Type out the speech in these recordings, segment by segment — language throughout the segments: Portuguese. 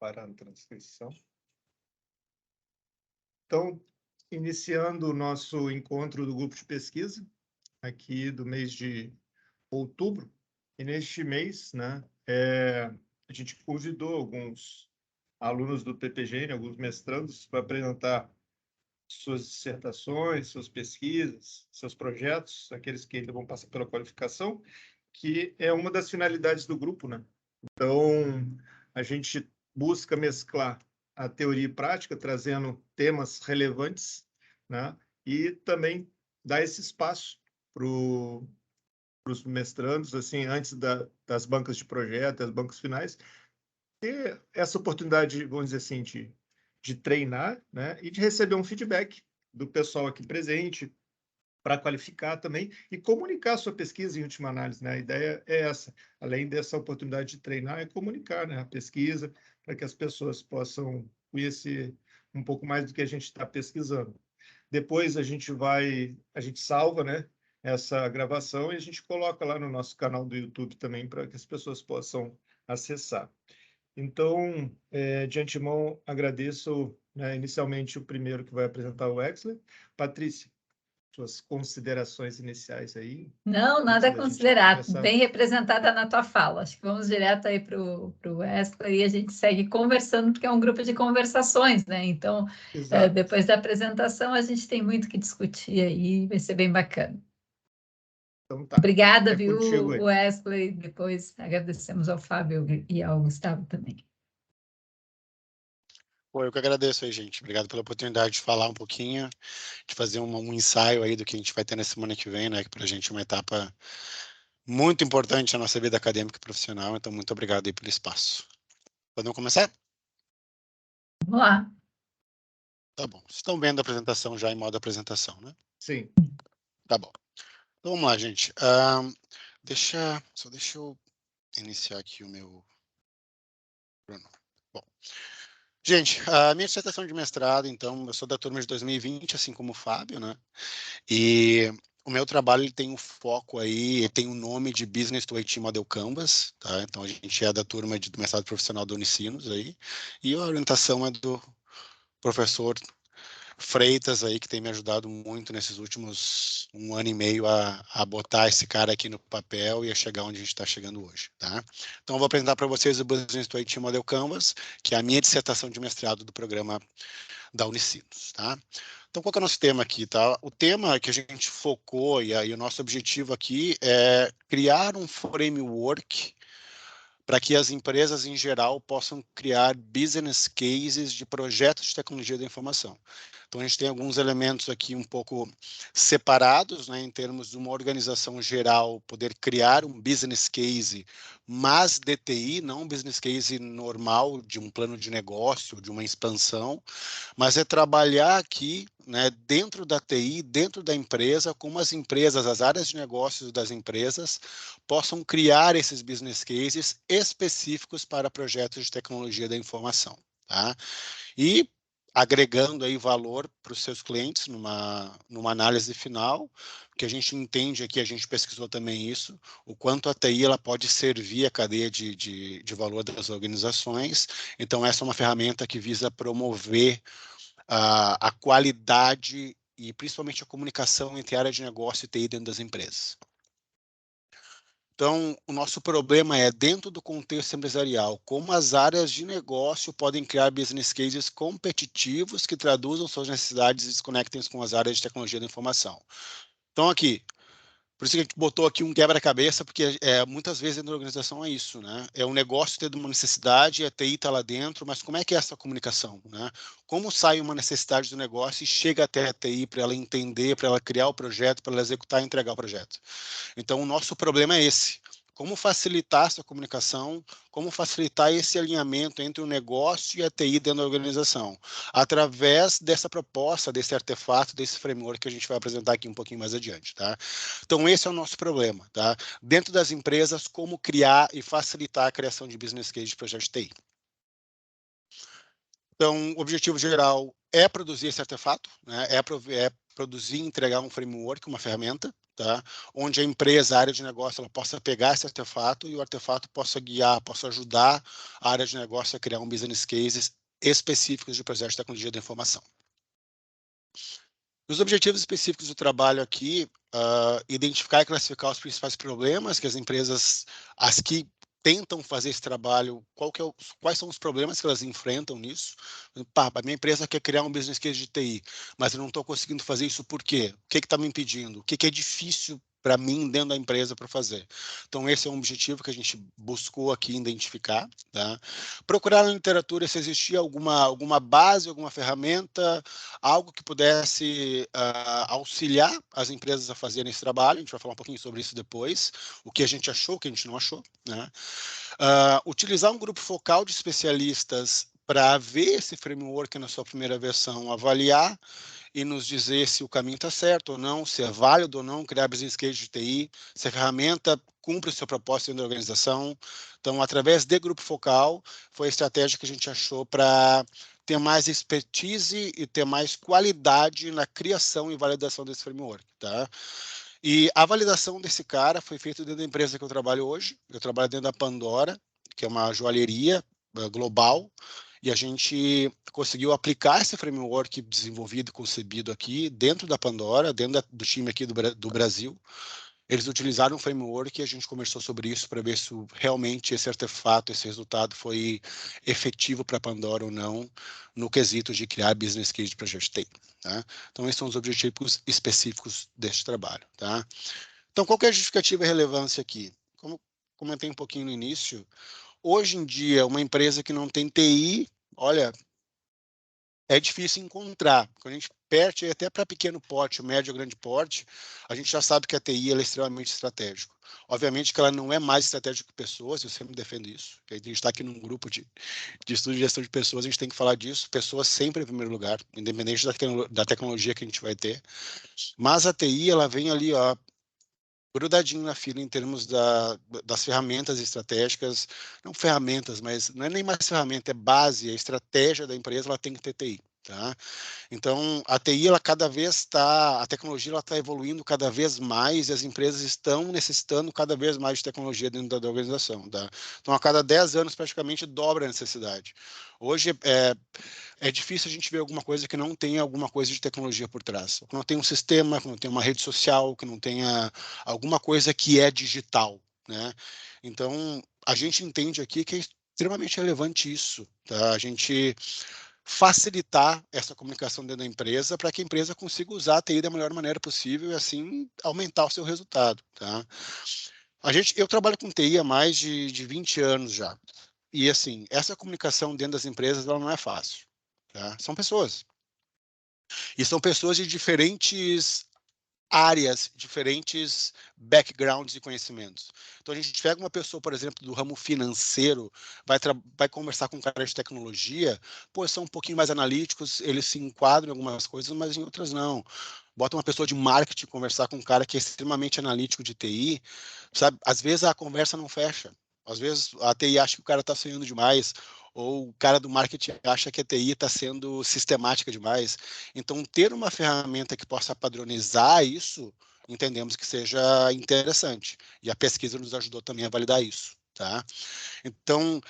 para a transcrição. Então, iniciando o nosso encontro do grupo de pesquisa, aqui do mês de outubro, e neste mês, né, a gente convidou alguns alunos do PPGN, alguns mestrandos, para apresentar suas dissertações, suas pesquisas, seus projetos, aqueles que ainda vão passar pela qualificação, que é uma das finalidades do grupo, né? Então, a gente busca mesclar a teoria e prática, trazendo temas relevantes, né? E também dar esse espaço para os mestrandos, assim, antes das bancas de projeto, das bancas finais, ter essa oportunidade, vamos dizer assim, de treinar, né? E de receber um feedback do pessoal aqui presente, para qualificar também e comunicar a sua pesquisa em última análise, né? A ideia é essa, além dessa oportunidade de treinar, é comunicar, né, a pesquisa, para que as pessoas possam conhecer um pouco mais do que a gente está pesquisando. Depois a gente salva, né, essa gravação e a gente coloca lá no nosso canal do YouTube também, para que as pessoas possam acessar. Então, de antemão, agradeço, né, inicialmente o primeiro que vai apresentar o Wexler. Patrícia, suas considerações iniciais aí? Não, nada a considerar, bem representada na tua fala. Acho que vamos direto aí para o Wesley e a gente segue conversando, porque é um grupo de conversações, né? Então, depois da apresentação, a gente tem muito que discutir aí, vai ser bem bacana. Então, tá. Obrigada, viu, Wesley? Depois agradecemos ao Fábio e ao Gustavo também. Eu que agradeço aí, gente. Obrigado pela oportunidade de falar um pouquinho, de fazer um ensaio aí do que a gente vai ter na semana que vem, né? Que para a gente é uma etapa muito importante na nossa vida acadêmica e profissional. Então, muito obrigado aí pelo espaço. Podemos começar? Vamos lá. Tá bom. Vocês estão vendo a apresentação já em modo apresentação, né? Sim. Tá bom. Então, vamos lá, gente. Deixa eu iniciar aqui o meu... Bom. Gente, a minha dissertação de mestrado, então, eu sou da turma de 2020, assim como o Fábio, né? E o meu trabalho ele tem um foco aí, tem o nome de Business to IT Model Canvas, tá? Então, a gente é da turma do mestrado profissional do Unicinos aí, e a orientação é do professor Freitas aí, que tem me ajudado muito nesses últimos 1 ano e meio a botar esse cara aqui no papel e a chegar onde a gente está chegando hoje, tá? Então, eu vou apresentar para vocês o Business to IT Model Canvas, que é a minha dissertação de mestrado do programa da Unicinos, tá? Então, qual que é o nosso tema aqui, tá? O tema que a gente focou e aí o nosso objetivo aqui é criar um framework para que as empresas em geral possam criar business cases de projetos de tecnologia da informação. Então, a gente tem alguns elementos aqui um pouco separados, né, em termos de uma organização geral poder criar um business case, mas de TI, não um business case normal de um plano de negócio, de uma expansão, mas é trabalhar aqui, né, dentro da TI, dentro da empresa, como as empresas, as áreas de negócios das empresas possam criar esses business cases específicos para projetos de tecnologia da informação, tá? E agregando aí valor para os seus clientes numa análise final, que a gente entende aqui, a gente pesquisou também isso, o quanto a TI ela pode servir a cadeia de valor das organizações. Então, essa é uma ferramenta que visa promover a qualidade e principalmente a comunicação entre área de negócio e TI dentro das empresas. Então, o nosso problema é, dentro do contexto empresarial, como as áreas de negócio podem criar business cases competitivos que traduzam suas necessidades e se conectem com as áreas de tecnologia da informação. Então, aqui, por isso que a gente botou aqui um quebra-cabeça, porque muitas vezes dentro da organização é isso, né? É um negócio tendo uma necessidade, a TI está lá dentro, mas como é que é essa comunicação, né? Como sai uma necessidade do negócio e chega até a TI para ela entender, para ela criar o projeto, para ela executar e entregar o projeto? Então, o nosso problema é esse. Como facilitar essa comunicação, como facilitar esse alinhamento entre o negócio e a TI dentro da organização, através dessa proposta, desse artefato, desse framework que a gente vai apresentar aqui um pouquinho mais adiante, tá? Então, esse é o nosso problema, tá? Dentro das empresas, como criar e facilitar a criação de business case de projetos de TI. Então, o objetivo geral é produzir esse artefato, né? É produzir e entregar um framework, uma ferramenta, tá? Onde a empresa, a área de negócio, ela possa pegar esse artefato e o artefato possa guiar, possa ajudar a área de negócio a criar um business cases específicos de projeto de tecnologia da informação. Os objetivos específicos do trabalho aqui, identificar e classificar os principais problemas que as empresas, as que tentam fazer esse trabalho, quais são os problemas que elas enfrentam nisso. A minha empresa quer criar um business case de TI, mas eu não estou conseguindo fazer isso por quê? O que está me impedindo? O que é difícil para mim dentro da empresa para fazer? Então, esse é um objetivo que a gente buscou aqui identificar. Tá? Procurar na literatura se existia alguma base, alguma ferramenta, algo que pudesse auxiliar as empresas a fazerem esse trabalho. A gente vai falar um pouquinho sobre isso depois, o que a gente achou, o que a gente não achou. Né? Utilizar um grupo focal de especialistas para ver esse framework na sua primeira versão, avaliar e nos dizer se o caminho está certo ou não, se é válido ou não criar business case de TI, se a ferramenta cumpre o seu propósito dentro da organização. Então, através de grupo focal, foi a estratégia que a gente achou para ter mais expertise e ter mais qualidade na criação e validação desse framework, tá? E a validação desse cara foi feita dentro da empresa que eu trabalho hoje. Eu trabalho dentro da Pandora, que é uma joalheria global, e a gente conseguiu aplicar esse framework desenvolvido e concebido aqui dentro da Pandora, dentro do time aqui do Brasil. Eles utilizaram um framework e a gente conversou sobre isso para ver se realmente esse artefato, esse resultado foi efetivo para a Pandora ou não, no quesito de criar business case de projeto TI. Tá? Então, esses são os objetivos específicos deste trabalho. Tá? Então, qual que é a justificativa e relevância aqui? Como comentei um pouquinho no início, hoje em dia, uma empresa que não tem TI, olha, é difícil encontrar. Quando a gente perde até para pequeno porte, médio ou grande porte, a gente já sabe que a TI ela é extremamente estratégica. Obviamente que ela não é mais estratégica que pessoas, eu sempre defendo isso. A gente está aqui num grupo de estudo de gestão de pessoas, a gente tem que falar disso. Pessoas sempre em primeiro lugar, independente da tecnologia que a gente vai ter. Mas a TI, ela vem ali, ó, grudadinho na fila em termos das ferramentas estratégicas, não ferramentas, mas não é nem mais ferramenta, é base, a estratégia da empresa, ela tem que ter TI. Tá? Então, a TI, ela cada vez está, a tecnologia ela está evoluindo cada vez mais e as empresas estão necessitando cada vez mais de tecnologia dentro da organização. Tá? Então, a cada 10 anos, praticamente dobra a necessidade. Hoje, é difícil a gente ver alguma coisa que não tenha alguma coisa de tecnologia por trás. Que não tenha um sistema, que não tenha uma rede social, que não tenha alguma coisa que é digital. Né? Então, a gente entende aqui que é extremamente relevante isso. Tá? A gente facilitar essa comunicação dentro da empresa para que a empresa consiga usar a TI da melhor maneira possível e assim aumentar o seu resultado. Tá? Eu trabalho com TI há mais de 20 anos já. E assim, essa comunicação dentro das empresas ela não é fácil. Tá? São pessoas. E são pessoas de diferentes áreas, diferentes backgrounds e conhecimentos. Então, a gente pega uma pessoa, por exemplo, do ramo financeiro, vai conversar com um cara de tecnologia, pô, são um pouquinho mais analíticos, eles se enquadram em algumas coisas, mas em outras não. Bota uma pessoa de marketing conversar com um cara que é extremamente analítico de TI, sabe? Às vezes a conversa não fecha. Às vezes a TI acha que o cara está sonhando demais, ou o cara do marketing acha que a TI está sendo sistemática demais. Então, ter uma ferramenta que possa padronizar isso, entendemos que seja interessante. E a pesquisa nos ajudou também a validar isso. Tá? Então,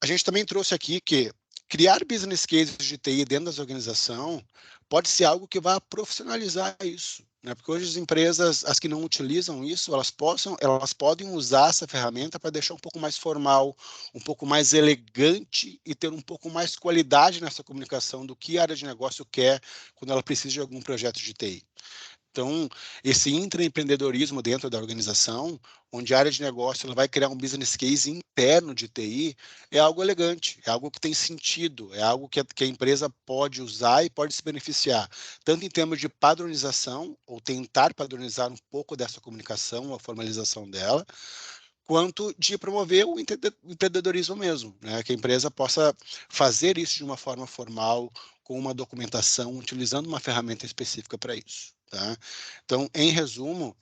a gente também trouxe aqui que criar business cases de TI dentro das organizações pode ser algo que vá profissionalizar isso. Né? Porque hoje as empresas, as que não utilizam isso, elas podem usar essa ferramenta para deixar um pouco mais formal, um pouco mais elegante e ter um pouco mais qualidade nessa comunicação do que a área de negócio quer quando ela precisa de algum projeto de TI. Então, esse intraempreendedorismo dentro da organização, onde a área de negócio ela vai criar um business case interno de TI, é algo elegante, é algo que tem sentido, é algo que a empresa pode usar e pode se beneficiar, tanto em termos de padronização, ou tentar padronizar um pouco dessa comunicação, a formalização dela, quanto de promover o empreendedorismo mesmo, né? Que a empresa possa fazer isso de uma forma formal, com uma documentação, utilizando uma ferramenta específica para isso. Tá? Então, em resumo,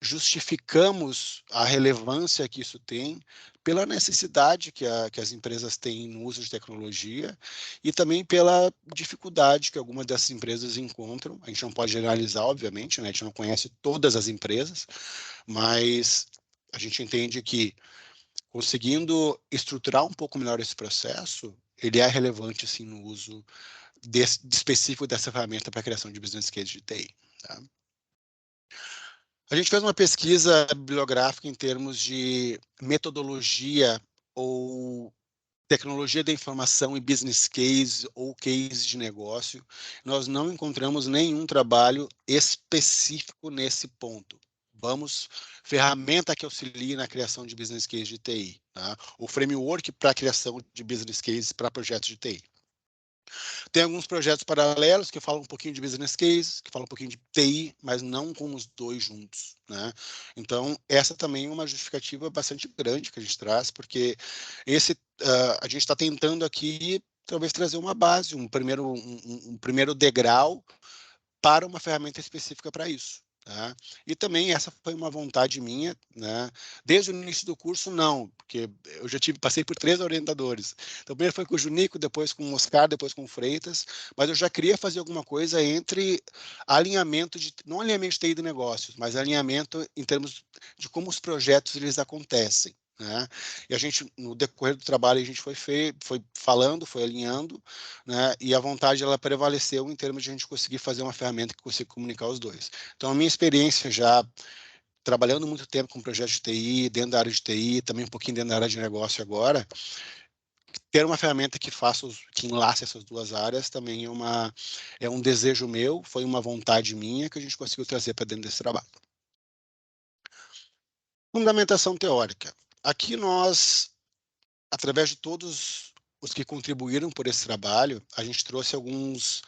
justificamos a relevância que isso tem pela necessidade que as empresas têm no uso de tecnologia e também pela dificuldade que algumas dessas empresas encontram. A gente não pode generalizar, obviamente, né? A gente não conhece todas as empresas, mas a gente entende que conseguindo estruturar um pouco melhor esse processo, ele é relevante, sim, no uso específico dessa ferramenta para a criação de business case de TI. Tá? A gente fez uma pesquisa bibliográfica em termos de metodologia ou tecnologia da informação e business case ou case de negócio. Nós não encontramos nenhum trabalho específico nesse ponto. Vamos, ferramenta que auxilie na criação de business case de TI, tá? O framework para a criação de business case para projetos de TI. Tem alguns projetos paralelos que falam um pouquinho de business case, que falam um pouquinho de TI, mas não com os dois juntos, né? Então, essa também é uma justificativa bastante grande que a gente traz, porque a gente está tentando aqui talvez trazer uma base, um primeiro degrau para uma ferramenta específica para isso. Tá? E também essa foi uma vontade minha, né? Desde o início do curso, não, porque eu já passei por 3 orientadores. Então, primeiro foi com o Junico, depois com o Oscar, depois com o Freitas, mas eu já queria fazer alguma coisa entre alinhamento não alinhamento de TI de negócios, mas alinhamento em termos de como os projetos eles acontecem. Né? E a gente, no decorrer do trabalho, a gente foi falando, foi alinhando, né? E a vontade ela prevaleceu em termos de a gente conseguir fazer uma ferramenta que consiga comunicar os dois. Então, a minha experiência já trabalhando muito tempo com projetos de TI, dentro da área de TI, também um pouquinho dentro da área de negócio agora, ter uma ferramenta que que enlace essas duas áreas também é um desejo meu, foi uma vontade minha que a gente conseguiu trazer para dentro desse trabalho. Fundamentação teórica. Aqui nós, através de todos os que contribuíram por esse trabalho, a gente trouxe alguns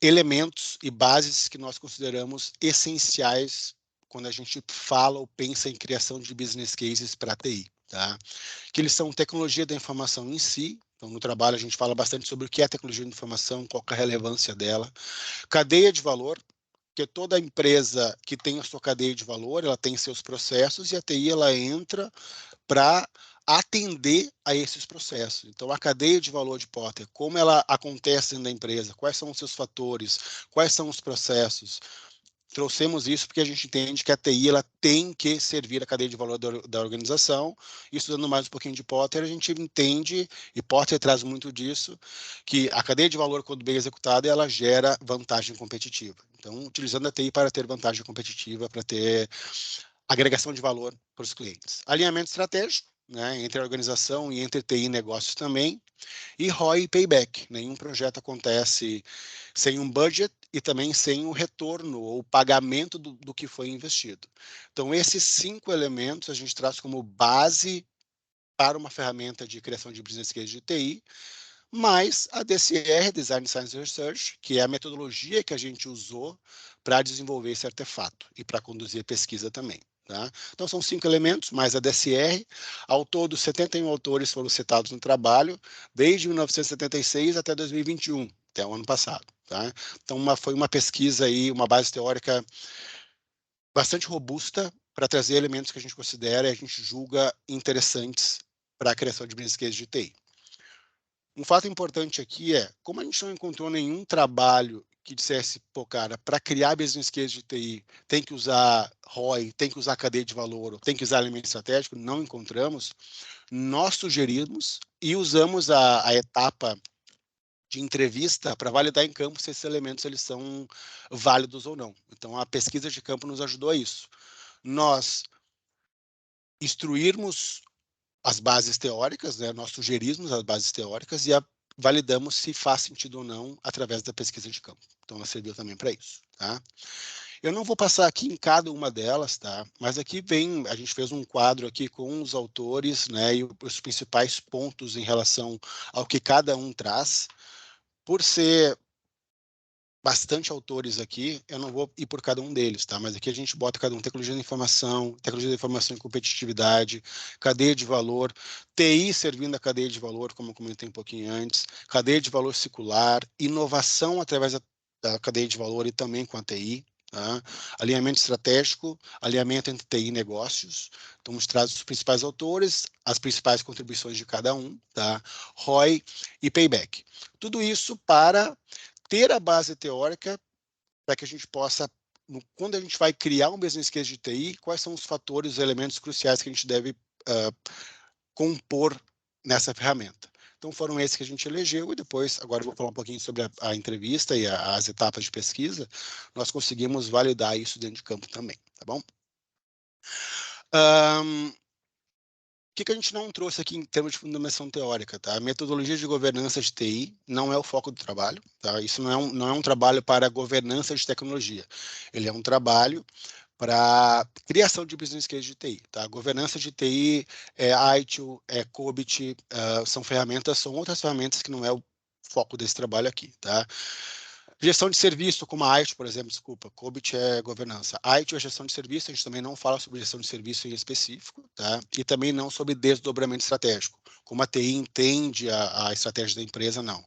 elementos e bases que nós consideramos essenciais quando a gente fala ou pensa em criação de business cases para a TI. Tá? Que eles são tecnologia da informação em si. Então, no trabalho, a gente fala bastante sobre o que é tecnologia da informação, qual é a relevância dela. Cadeia de valor, porque toda empresa que tem a sua cadeia de valor, ela tem seus processos e a TI ela entra para atender a esses processos. Então, a cadeia de valor de Potter, como ela acontece dentro da empresa, quais são os seus fatores, quais são os processos. Trouxemos isso porque a gente entende que a TI ela tem que servir a cadeia de valor da organização. E estudando mais um pouquinho de Potter, a gente entende, e Potter traz muito disso, que a cadeia de valor, quando bem executada, ela gera vantagem competitiva. Então, utilizando a TI para ter vantagem competitiva, para ter agregação de valor para os clientes. Alinhamento estratégico, né, entre a organização e entre TI e negócios também. E ROI e payback. Nenhum projeto acontece sem um budget e também sem o retorno ou pagamento do que foi investido. Então, esses 5 elementos a gente traz como base para uma ferramenta de criação de business case de TI, mais a DCR, Design Science Research, que é a metodologia que a gente usou para desenvolver esse artefato e para conduzir a pesquisa também. Tá? Então, são 5 elementos, mais a DCR. Ao todo, 71 autores foram citados no trabalho, desde 1976 até 2021, até o ano passado. Tá? Então, foi uma pesquisa, aí, uma base teórica bastante robusta para trazer elementos que a gente considera e a gente julga interessantes para a criação de business case de TI. Um fato importante aqui é, como a gente não encontrou nenhum trabalho que dissesse, pô, cara, para criar business case de TI, tem que usar ROI, tem que usar cadeia de valor, tem que usar elemento estratégico, não encontramos, nós sugerimos e usamos a etapa de entrevista para validar em campo se esses elementos eles são válidos ou não. Então, a pesquisa de campo nos ajudou a isso. Nós instruirmos as bases teóricas, né? Nós sugerimos as bases teóricas e validamos se faz sentido ou não através da pesquisa de campo. Então, ela serviu também para isso. Tá? Eu não vou passar aqui em cada uma delas, tá? Mas aqui a gente fez um quadro aqui com os autores, né? E os principais pontos em relação ao que cada um traz. Por ser bastante autores aqui, eu não vou ir por cada um deles, tá? Mas aqui a gente bota cada um, tecnologia da informação e competitividade, cadeia de valor, TI servindo a cadeia de valor, como eu comentei um pouquinho antes, cadeia de valor circular, inovação através da cadeia de valor e também com a TI, Tá? Alinhamento estratégico, alinhamento entre TI e negócios. Então, mostrados os principais autores, as principais contribuições de cada um, tá? ROI e payback. Tudo isso para ter a base teórica para que a gente possa, quando a gente vai criar um business case de TI, quais são os fatores, os elementos cruciais que a gente deve compor nessa ferramenta. Então, foram esses que a gente elegeu e depois, agora eu vou falar um pouquinho sobre a entrevista e as etapas de pesquisa, nós conseguimos validar isso dentro de campo também, tá bom? O que a gente não trouxe aqui em termos de fundamentação teórica, tá? A metodologia de governança de TI não é o foco do trabalho, tá? Isso não é um trabalho para governança de tecnologia. Ele é um trabalho para criação de business case de TI, tá? Governança de TI, ITIL, COBIT, são outras ferramentas que não é o foco desse trabalho aqui, tá? Gestão de serviço, como a ITIL, por exemplo, desculpa, COBIT é governança. ITIL é gestão de serviço, a gente também não fala sobre gestão de serviço em específico, tá? E também não sobre desdobramento estratégico, como a TI entende a estratégia da empresa, não.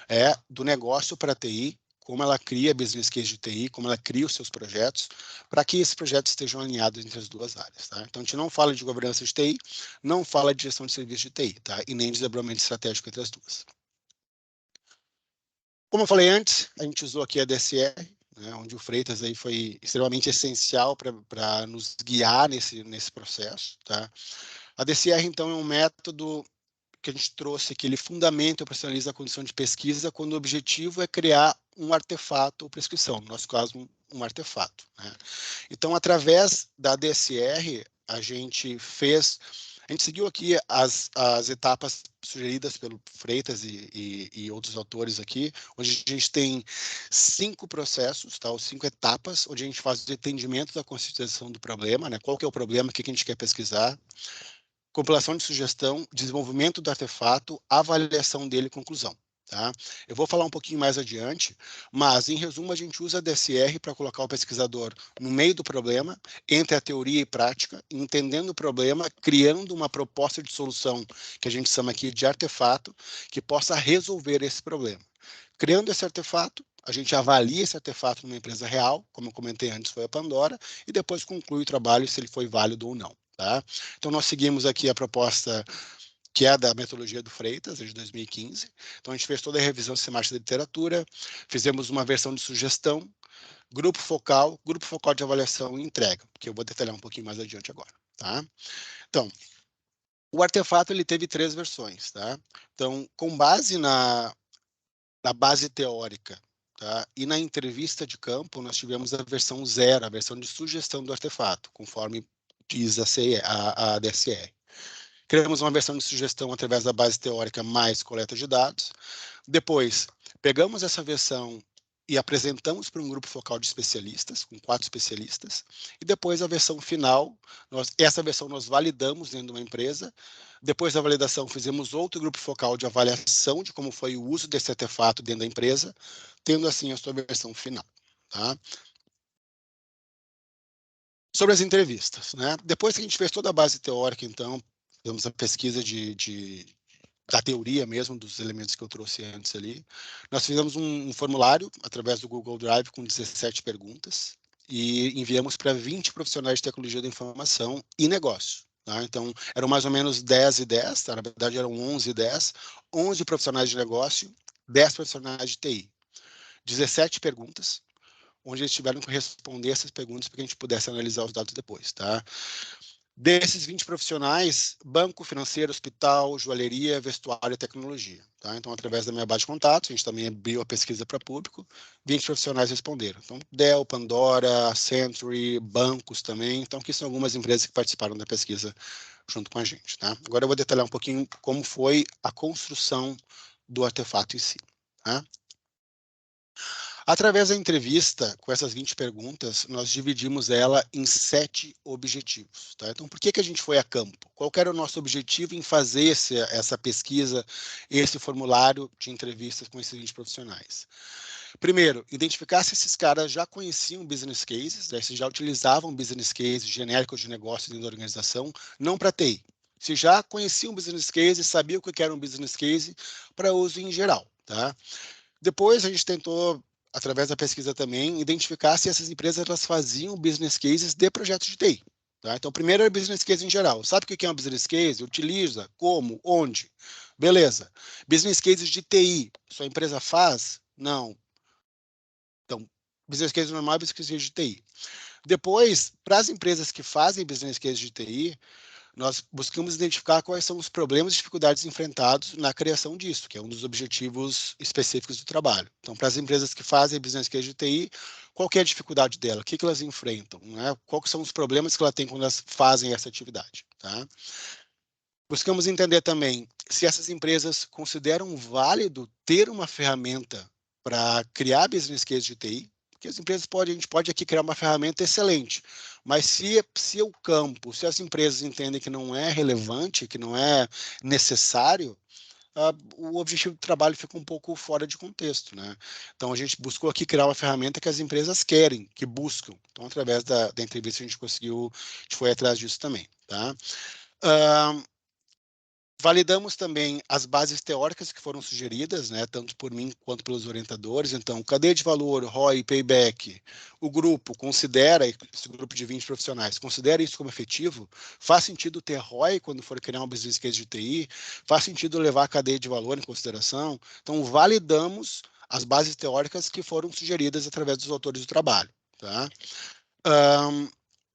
É do negócio para a TI, como ela cria business case de TI, como ela cria os seus projetos, para que esses projetos estejam alinhados entre as duas áreas, tá? Então, a gente não fala de governança de TI, não fala de gestão de serviço de TI, tá? E nem de desdobramento estratégico entre as duas. Como eu falei antes, a gente usou aqui a DSR, né, onde o Freitas aí foi extremamente essencial para nos guiar nesse processo, tá? A DSR, então, é um método que a gente trouxe que ele fundamenta e operacionaliza a condição de pesquisa quando o objetivo é criar um artefato ou prescrição, no nosso caso, um artefato, né? Então, através da DSR, a gente seguiu aqui as etapas sugeridas pelo Freitas e outros autores aqui, onde a gente tem 5 processos, tá? Ou 5 etapas, onde a gente faz o entendimento da constituição do problema, né? Qual que é o problema, o que a gente quer pesquisar, compilação de sugestão, desenvolvimento do artefato, avaliação dele e conclusão. Tá? Eu vou falar um pouquinho mais adiante, mas, em resumo, a gente usa a DSR para colocar o pesquisador no meio do problema, entre a teoria e prática, entendendo o problema, criando uma proposta de solução, que a gente chama aqui de artefato, que possa resolver esse problema. Criando esse artefato, a gente avalia esse artefato numa empresa real, como eu comentei antes, foi a Pandora, e depois conclui o trabalho se ele foi válido ou não. Tá? Então, nós seguimos aqui a proposta que é da metodologia do Freitas, de 2015. Então, a gente fez toda a revisão sistemática da literatura, fizemos uma versão de sugestão, grupo focal de avaliação e entrega, que eu vou detalhar um pouquinho mais adiante agora. Tá? Então, o artefato ele teve 3 versões. Tá? Então, com base na base teórica, tá? E na entrevista de campo, nós tivemos a versão 0, a versão de sugestão do artefato, conforme diz a DSR. Criamos uma versão de sugestão através da base teórica mais coleta de dados. Depois, pegamos essa versão e apresentamos para um grupo focal de especialistas, com 4 especialistas. E depois a versão final, essa versão nós validamos dentro de uma empresa. Depois da validação, fizemos outro grupo focal de avaliação de como foi o uso desse artefato dentro da empresa, tendo assim a sua versão final. Tá? Sobre as entrevistas, né? Depois que a gente fez toda a base teórica, então, fizemos a pesquisa da teoria mesmo, dos elementos que eu trouxe antes ali. Nós fizemos um formulário através do Google Drive com 17 perguntas e enviamos para 20 profissionais de tecnologia da informação e negócio. Tá? Então, eram mais ou menos 10 e 10, tá? Na verdade eram 11 e 10, 11 profissionais de negócio, 10 profissionais de TI. 17 perguntas, onde eles tiveram que responder essas perguntas para que a gente pudesse analisar os dados depois. Tá? Desses 20 profissionais, banco, financeiro, hospital, joalheria, vestuário e tecnologia. Tá? Então, através da minha base de contatos, a gente também abriu a pesquisa para público, 20 profissionais responderam. Então, Dell, Pandora, Century, bancos também. Então, aqui são algumas empresas que participaram da pesquisa junto com a gente. Tá? Agora eu vou detalhar um pouquinho como foi a construção do artefato em si. Tá? Através da entrevista, com essas 20 perguntas, nós dividimos ela em 7 objetivos. Tá? Então, por que a gente foi a campo? Qual era o nosso objetivo em fazer essa pesquisa, esse formulário de entrevistas com esses 20 profissionais? Primeiro, identificar se esses caras já conheciam business cases, né? Se já utilizavam business cases genéricos de negócio dentro da organização, não para TI. Se já conheciam business case, sabiam o que era um business case para uso em geral. Tá? Depois, a gente tentou através da pesquisa também, identificar se essas empresas elas faziam business cases de projetos de TI. Tá? Então, primeiro é business case em geral. Sabe o que é um business case? Utiliza? Como? Onde? Beleza. Business cases de TI. Sua empresa faz? Não. Então, business case normal, business case de TI. Depois, para as empresas que fazem business case de TI, nós buscamos identificar quais são os problemas e dificuldades enfrentados na criação disso, que é um dos objetivos específicos do trabalho. Então, para as empresas que fazem business case de TI, qual que é a dificuldade dela? O que elas enfrentam? Né? Quais são os problemas que ela tem quando elas fazem essa atividade? Tá? Buscamos entender também se essas empresas consideram válido ter uma ferramenta para criar business case de TI, porque as empresas a gente pode aqui criar uma ferramenta excelente, mas se o campo, se as empresas entendem que não é relevante, que não é necessário, o objetivo do trabalho fica um pouco fora de contexto, né? Então, a gente buscou aqui criar uma ferramenta que as empresas querem, que buscam. Então, através da entrevista, a gente foi atrás disso também, tá? Validamos também as bases teóricas que foram sugeridas, né, tanto por mim quanto pelos orientadores. Então, cadeia de valor, ROI, payback, o grupo considera, esse grupo de 20 profissionais, considera isso como efetivo? Faz sentido ter ROI quando for criar um business case de TI? Faz sentido levar a cadeia de valor em consideração? Então, validamos as bases teóricas que foram sugeridas através dos autores do trabalho. Tá?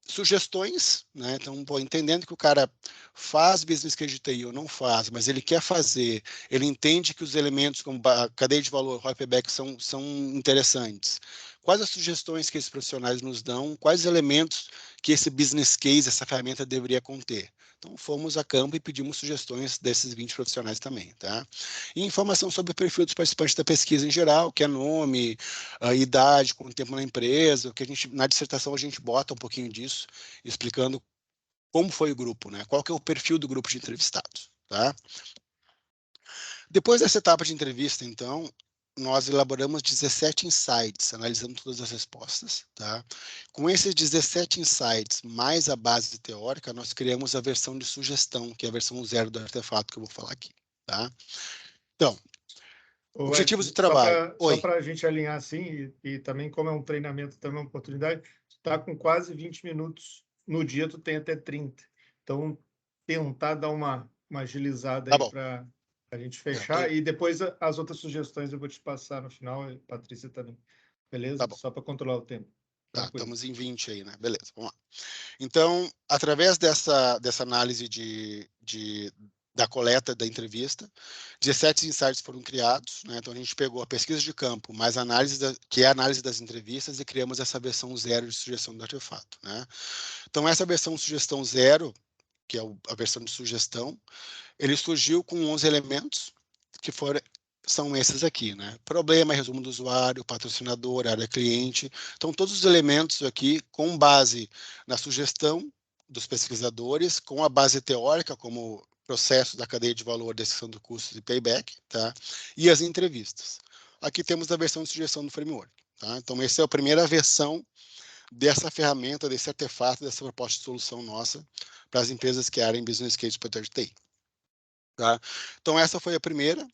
Sugestões, né? Então, entendendo que o cara faz business case de TI ou não faz, mas ele quer fazer, ele entende que os elementos como a cadeia de valor, ROI, payback são interessantes. Quais as sugestões que esses profissionais nos dão? Quais elementos que esse business case, essa ferramenta deveria conter? Então, fomos a campo e pedimos sugestões desses 20 profissionais também, tá? E informação sobre o perfil dos participantes da pesquisa em geral, que é nome, a idade, quanto tempo na empresa, que na dissertação a gente bota um pouquinho disso, explicando como foi o grupo, né? Qual que é o perfil do grupo de entrevistados, tá? Depois dessa etapa de entrevista, então, nós elaboramos 17 insights, analisando todas as respostas, tá? Com esses 17 insights, mais a base teórica, nós criamos a versão de sugestão, que é a versão 0 do artefato que eu vou falar aqui, tá? Então, objetivos do trabalho. Só para a gente alinhar assim, e também como é um treinamento, também é uma oportunidade, tu está com quase 20 minutos no dia, tu tem até 30. Então, tentar dar uma agilizada aí para a gente fechar. E depois as outras sugestões eu vou te passar no final, Patrícia também. Beleza? Só para controlar o tempo. Tá, estamos em 20 aí, né? Beleza, vamos lá. Então, através dessa análise da coleta da entrevista, 17 insights foram criados, né? Então a gente pegou a pesquisa de campo, mais que é a análise das entrevistas, e criamos essa versão 0 de sugestão do artefato, né? Então essa versão sugestão 0, que é a versão de sugestão, ele surgiu com 11 elementos, que são esses aqui, né? Problema, resumo do usuário, patrocinador, área cliente. Então, todos os elementos aqui com base na sugestão dos pesquisadores, com a base teórica, como processo da cadeia de valor, descrição do custo e payback, tá? E as entrevistas. Aqui temos a versão de sugestão do framework, tá? Então, essa é a primeira versão dessa ferramenta, desse artefato, dessa proposta de solução nossa para as empresas que querem business case para TI. Tá? Então, essa foi a primeira.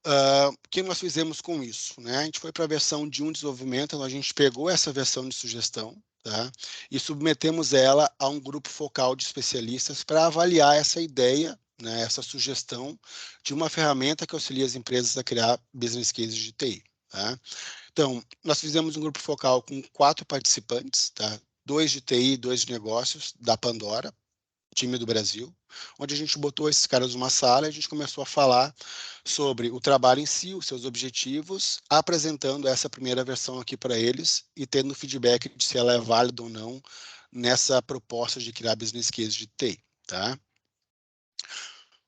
O que nós fizemos com isso? Né? A gente foi para a versão de desenvolvimento, então a gente pegou essa versão de sugestão, tá? E submetemos ela a um grupo focal de especialistas para avaliar essa ideia, né, essa sugestão de uma ferramenta que auxilia as empresas a criar business cases de TI. Tá? Então, nós fizemos um grupo focal com 4 participantes, tá? 2 de TI, 2 de negócios, da Pandora, time do Brasil, onde a gente botou esses caras numa sala e a gente começou a falar sobre o trabalho em si, os seus objetivos, apresentando essa primeira versão aqui para eles e tendo feedback de se ela é válida ou não nessa proposta de criar business case de TI, tá?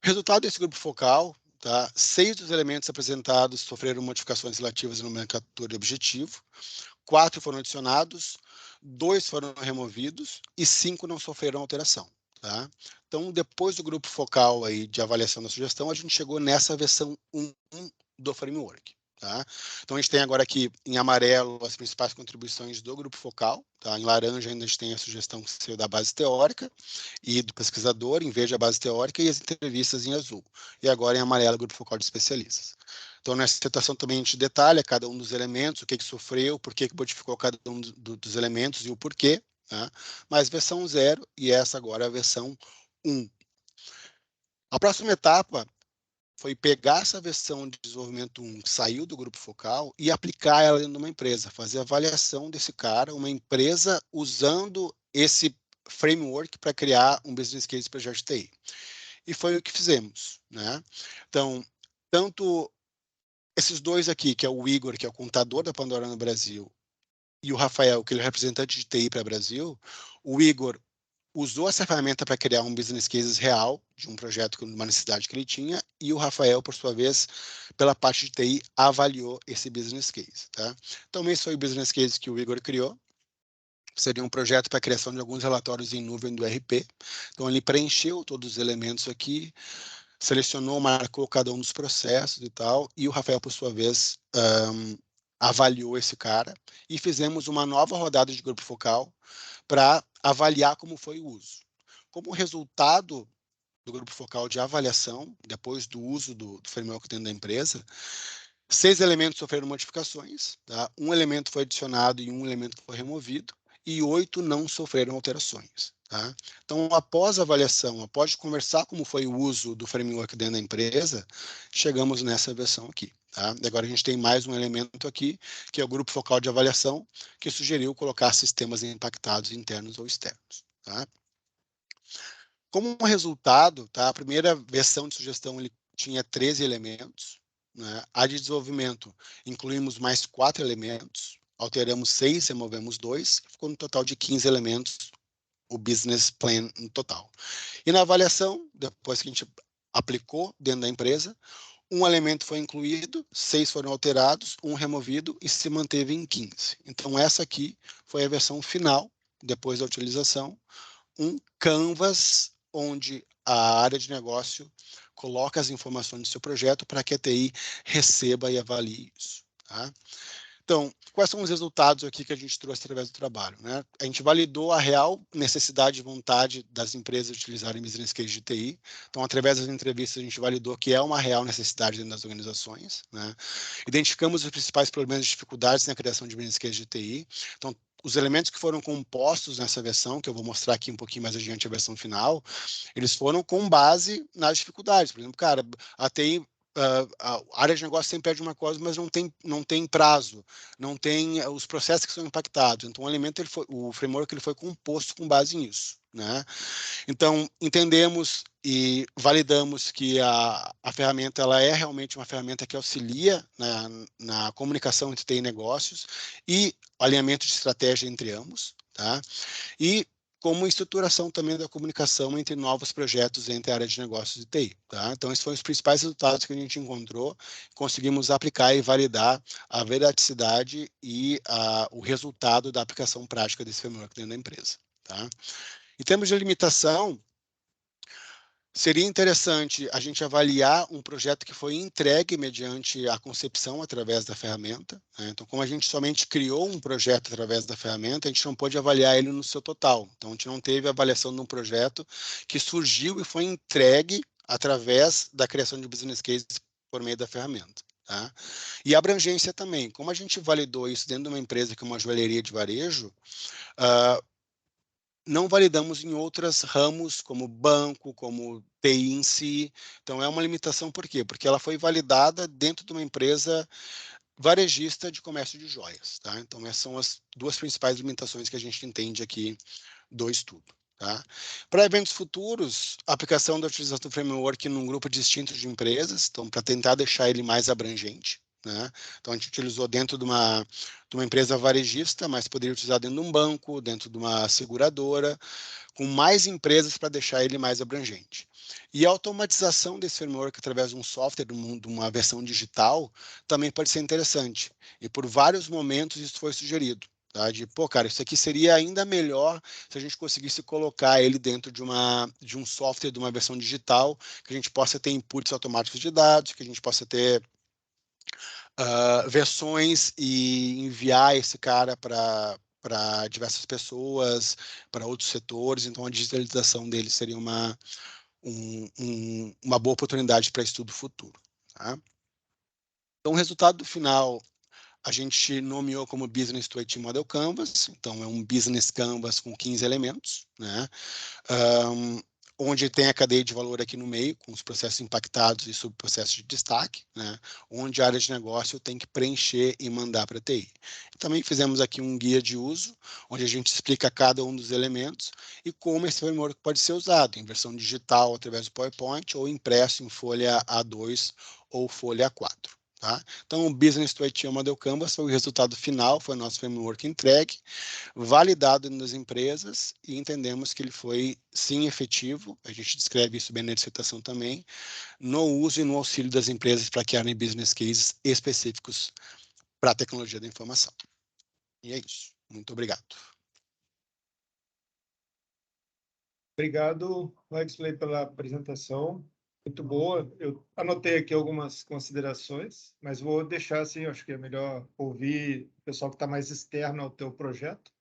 Resultado desse grupo focal, tá? 6 dos elementos apresentados sofreram modificações relativas à nomenclatura e objetivo, 4 foram adicionados, 2 foram removidos e 5 não sofreram alteração. Tá? Então, depois do grupo focal aí de avaliação da sugestão, a gente chegou nessa versão 1 do framework. Tá? Então, a gente tem agora aqui em amarelo as principais contribuições do grupo focal. Tá? Em laranja ainda a gente tem a sugestão que saiu da base teórica e do pesquisador, em verde a base teórica e as entrevistas em azul. E agora em amarelo o grupo focal de especialistas. Então, nessa situação também a gente detalha cada um dos elementos, o que sofreu, por que modificou cada um dos elementos e o porquê, né? Mas versão 0 e essa agora é a versão 1. A próxima etapa foi pegar essa versão de desenvolvimento 1 que saiu do grupo focal e aplicar ela dentro de uma empresa, fazer a avaliação desse cara, uma empresa usando esse framework para criar um business case para projeto de TI. E foi o que fizemos, né? Então, tanto esses dois aqui, que é o Igor, que é o contador da Pandora no Brasil, e o Rafael, que ele é representante de TI para o Brasil, o Igor usou essa ferramenta para criar um business case real de um projeto, uma necessidade que ele tinha, e o Rafael, por sua vez, pela parte de TI, avaliou esse business case. Tá? Então, esse foi o business case que o Igor criou. Seria um projeto para a criação de alguns relatórios em nuvem do RP. Então, ele preencheu todos os elementos aqui, selecionou, marcou cada um dos processos e tal, e o Rafael, por sua vez, avaliou esse cara, e fizemos uma nova rodada de grupo focal para avaliar como foi o uso. Como resultado do grupo focal de avaliação, depois do uso do framework dentro da empresa, 6 elementos sofreram modificações, tá? 1 elemento foi adicionado e 1 elemento foi removido, e 8 não sofreram alterações. Tá? Então, após a avaliação, após conversar como foi o uso do framework dentro da empresa, chegamos nessa versão aqui. Tá? E agora a gente tem mais um elemento aqui, que é o grupo focal de avaliação, que sugeriu colocar sistemas impactados internos ou externos. Tá? Como um resultado, tá? A primeira versão de sugestão ele tinha 13 elementos. Né? A de desenvolvimento, incluímos mais 4 elementos, alteramos 6, removemos 2, ficou no total de 15 elementos, o business plan no total. E na avaliação, depois que a gente aplicou dentro da empresa, 1 elemento foi incluído, 6 foram alterados, 1 removido e se manteve em 15. Então, essa aqui foi a versão final, depois da utilização, um canvas onde a área de negócio coloca as informações do seu projeto para que a TI receba e avalie isso. Tá? Então, quais são os resultados aqui que a gente trouxe através do trabalho? Né? A gente validou a real necessidade e vontade das empresas de utilizarem business case de TI. Então, através das entrevistas, a gente validou que é uma real necessidade dentro das organizações. Né? Identificamos os principais problemas e dificuldades na criação de business case de TI. Então, os elementos que foram compostos nessa versão, que eu vou mostrar aqui um pouquinho mais adiante a versão final, eles foram com base nas dificuldades. Por exemplo, cara, a TI, a área de negócio sempre pede uma coisa, mas não tem prazo, não tem os processos que são impactados. Então, o framework ele foi composto com base nisso. Né? Então, entendemos e validamos que a ferramenta ela é realmente uma ferramenta que auxilia na comunicação entre TI e negócios e alinhamento de estratégia entre ambos, tá? E como estruturação também da comunicação entre novos projetos entre a área de negócios e TI. Tá? Então, esses foram os principais resultados que a gente encontrou, conseguimos aplicar e validar a veridicidade e o resultado da aplicação prática desse framework dentro da empresa. Tá? Em termos de limitação, seria interessante a gente avaliar um projeto que foi entregue mediante a concepção através da ferramenta. Né? Então, como a gente somente criou um projeto através da ferramenta, a gente não pôde avaliar ele no seu total. Então, a gente não teve avaliação de um projeto que surgiu e foi entregue através da criação de business cases por meio da ferramenta. Tá? E a abrangência também. Como a gente validou isso dentro de uma empresa que é uma joalheria de varejo, não validamos em outros ramos, como banco, como TI em si. Então, é uma limitação, por quê? Porque ela foi validada dentro de uma empresa varejista de comércio de joias. Tá? Então, essas são as 2 principais limitações que a gente entende aqui do estudo. Tá? Para eventos futuros, a aplicação da utilização do framework num grupo distinto de empresas, então, para tentar deixar ele mais abrangente. Né? Então, a gente utilizou dentro de uma empresa varejista, mas poderia utilizar dentro de um banco, dentro de uma seguradora, com mais empresas para deixar ele mais abrangente. E a automatização desse framework através de um software, de uma versão digital, também pode ser interessante. E por vários momentos isso foi sugerido. Tá? Pô, cara, isso aqui seria ainda melhor se a gente conseguisse colocar ele dentro de um software, de uma versão digital, que a gente possa ter inputs automáticos de dados, que a gente possa ter versões e enviar esse cara para diversas pessoas, para outros setores. Então, a digitalização dele seria uma boa oportunidade para estudo futuro. Tá? Então, o resultado final a gente nomeou como Business to IT Model Canvas, então é um Business Canvas com 15 elementos, né? Onde tem a cadeia de valor aqui no meio, com os processos impactados e subprocessos de destaque, né? Onde a área de negócio tem que preencher e mandar para a TI. Também fizemos aqui um guia de uso, onde a gente explica cada um dos elementos e como esse framework pode ser usado, em versão digital através do PowerPoint ou impresso em folha A2 ou folha A4. Tá? Então, o Business to IT Model Canvas foi o resultado final, foi o nosso framework entregue, validado nas empresas e entendemos que ele foi, sim, efetivo, a gente descreve isso bem na dissertação também, no uso e no auxílio das empresas para criarem business cases específicos para a tecnologia da informação. E é isso. Muito obrigado. Obrigado, Wexley, pela apresentação. Muito boa. Eu anotei aqui algumas considerações, mas vou deixar assim, acho que é melhor ouvir o pessoal que está mais externo ao teu projeto,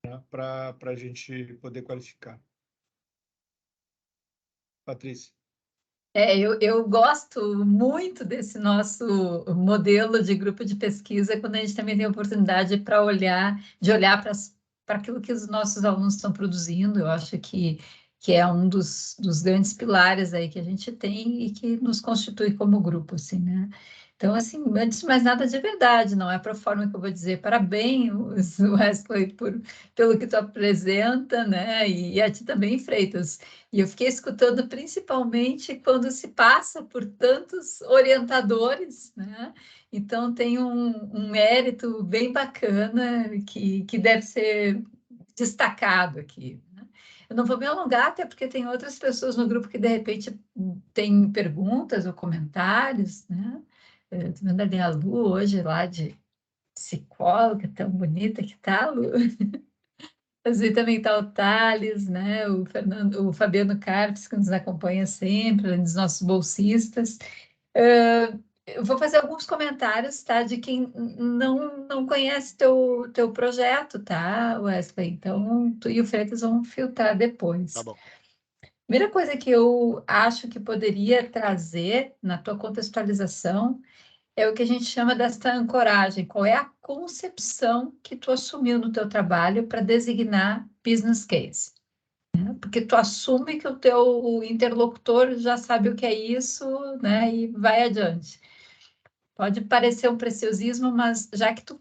né, para a gente poder qualificar. Patrícia. Eu gosto muito desse nosso modelo de grupo de pesquisa, quando a gente também tem a oportunidade de olhar para aquilo que os nossos alunos estão produzindo. Eu acho que é um dos grandes pilares aí que a gente tem e que nos constitui como grupo, assim, né? Então, assim, antes de mais nada, de verdade, não é para a forma que eu vou dizer parabéns, Wesley, pelo que tu apresenta, né? E a ti também, Freitas. E eu fiquei escutando principalmente quando se passa por tantos orientadores, né? Então, tem um mérito bem bacana que deve ser destacado aqui, né? Eu não vou me alongar, até porque tem outras pessoas no grupo que, de repente, têm perguntas ou comentários, né? Estou vendo ali a Lu hoje, lá de psicóloga, tão bonita que tá, Lu. Assim também está o Thales, né? O Fabiano Carpes, que nos acompanha sempre, além dos nossos bolsistas. Eu vou fazer alguns comentários, tá? De quem não conhece teu projeto, tá, Wesley? Então, tu e o Freitas vão filtrar depois. Tá bom. Primeira coisa que eu acho que poderia trazer na tua contextualização é o que a gente chama desta ancoragem. Qual é a concepção que tu assumiu no teu trabalho para designar business case? Porque tu assume que o teu interlocutor já sabe o que é isso, né? E vai adiante. Pode parecer um preciosismo, mas já que tu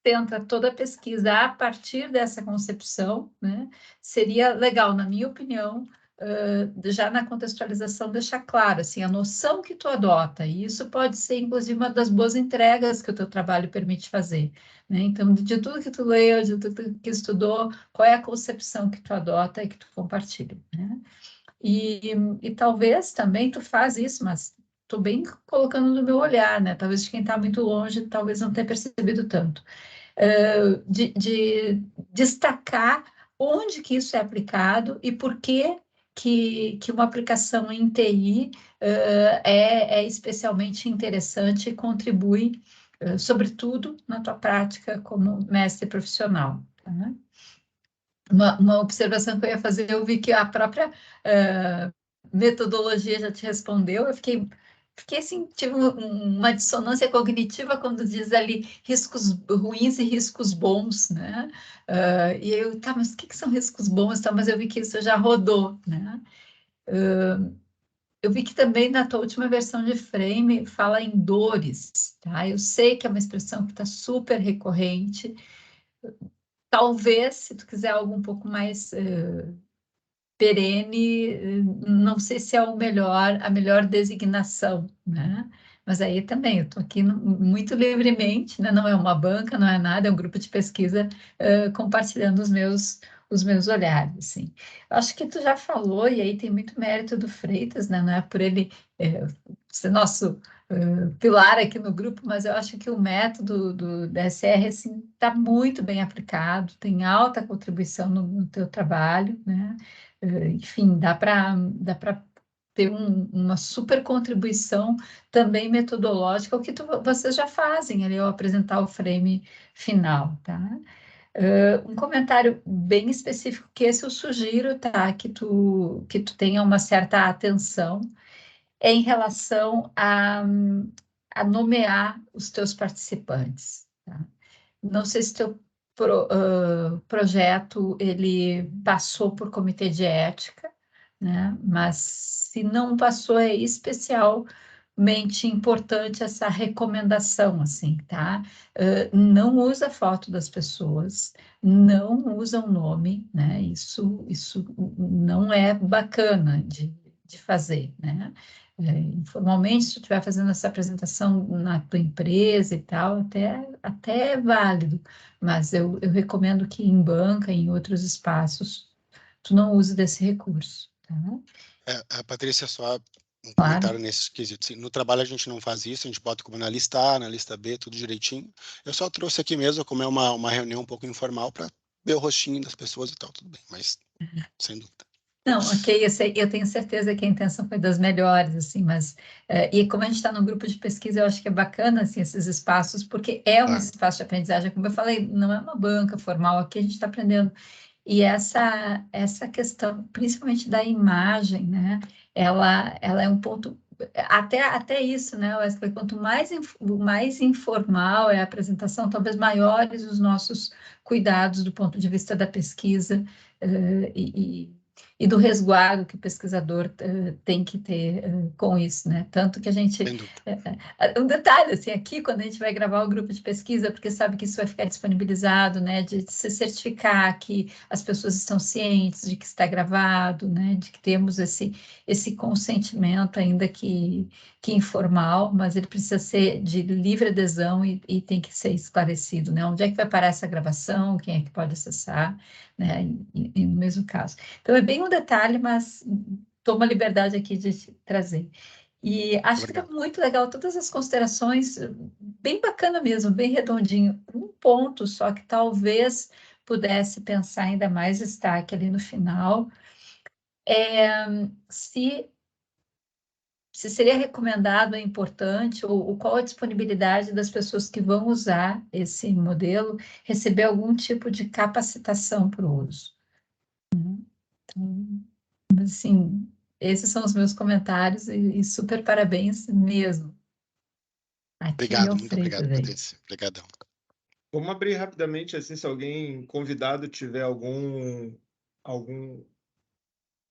tenta toda a pesquisa a partir dessa concepção, né? Seria legal, na minha opinião, já na contextualização deixar claro, assim, a noção que tu adota, e isso pode ser, inclusive, uma das boas entregas que o teu trabalho permite fazer, né? Então, de tudo que tu leu, de tudo que estudou, qual é a concepção que tu adota e que tu compartilha, né? E talvez também tu faz isso, mas estou bem colocando no meu olhar, né? Talvez de quem está muito longe, talvez não tenha percebido tanto. De destacar onde que isso é aplicado e por que uma aplicação em TI é especialmente interessante e contribui, sobretudo, na tua prática como mestre profissional. Tá, né? Uma observação que eu ia fazer, eu vi que a própria metodologia já te respondeu, eu fiquei assim, tive uma dissonância cognitiva quando diz ali riscos ruins e riscos bons, né? E eu, tá, mas o que são riscos bons? Tá, mas eu vi que isso já rodou, né? Eu vi que também na tua última versão de Frame fala em dores, tá? Eu sei que é uma expressão que está super recorrente. Talvez, se tu quiser algo um pouco mais perene, não sei se é a melhor designação, né? Mas aí também, eu estou aqui muito livremente, né? Não é uma banca, não é nada, é um grupo de pesquisa compartilhando os meus olhares, assim. Eu acho que tu já falou, e aí tem muito mérito do Freitas, né? Não é por ele ser nosso pilar aqui no grupo, mas eu acho que o método do DSR está muito bem aplicado, tem alta contribuição no teu trabalho, né? Enfim, dá para ter uma super contribuição também metodológica, o que vocês já fazem ali ao apresentar o frame final, tá? Um comentário bem específico que esse eu sugiro, tá? Que tu tenha uma certa atenção em relação a nomear os teus participantes. Tá? Não sei se teu projeto ele passou por comitê de ética, né? Mas se não passou, é especialmente importante essa recomendação, assim, tá? Não usa foto das pessoas, não usa o nome, né? Isso não é bacana de fazer, né? Informalmente, se tu estiver fazendo essa apresentação na tua empresa e tal, até é válido, mas eu recomendo que em banca, em outros espaços, tu não use desse recurso, tá? Patrícia, só um Claro. comentário nesse quesito. No trabalho a gente não faz isso, a gente bota como na lista A, na lista B, tudo direitinho. Eu só trouxe aqui mesmo como é uma reunião um pouco informal para ver o rostinho das pessoas e tal, tudo bem, mas sem dúvida. Não, ok, eu tenho certeza que a intenção foi das melhores, assim, mas e como a gente está no grupo de pesquisa, eu acho que é bacana, assim, esses espaços, porque é um espaço de aprendizagem, como eu falei, não é uma banca formal, aqui a gente está aprendendo, e essa questão, principalmente da imagem, né, ela é um ponto, até isso, né, Wesley, quanto mais informal é a apresentação, talvez maiores os nossos cuidados do ponto de vista da pesquisa, e do resguardo que o pesquisador tem que ter com isso, né? Tanto que a gente... um detalhe, assim, aqui, quando a gente vai gravar o grupo de pesquisa, porque sabe que isso vai ficar disponibilizado, né? De se certificar que as pessoas estão cientes de que está gravado, né? De que temos esse consentimento, ainda que informal, mas ele precisa ser de livre adesão e tem que ser esclarecido, né? Onde é que vai parar essa gravação, quem é que pode acessar, né? E no mesmo caso. Então, é bem um detalhe, mas tomo a liberdade aqui de te trazer. E acho que está muito legal, todas as considerações, bem bacana mesmo, bem redondinho. Um ponto só que talvez pudesse pensar ainda mais destaque ali no final, se seria recomendado, é importante, ou qual a disponibilidade das pessoas que vão usar esse modelo, receber algum tipo de capacitação para o uso. Então, assim, esses são os meus comentários e super parabéns mesmo. Obrigado, muito obrigado, Patrícia. Obrigadão. Vamos abrir rapidamente, assim, se alguém convidado tiver algum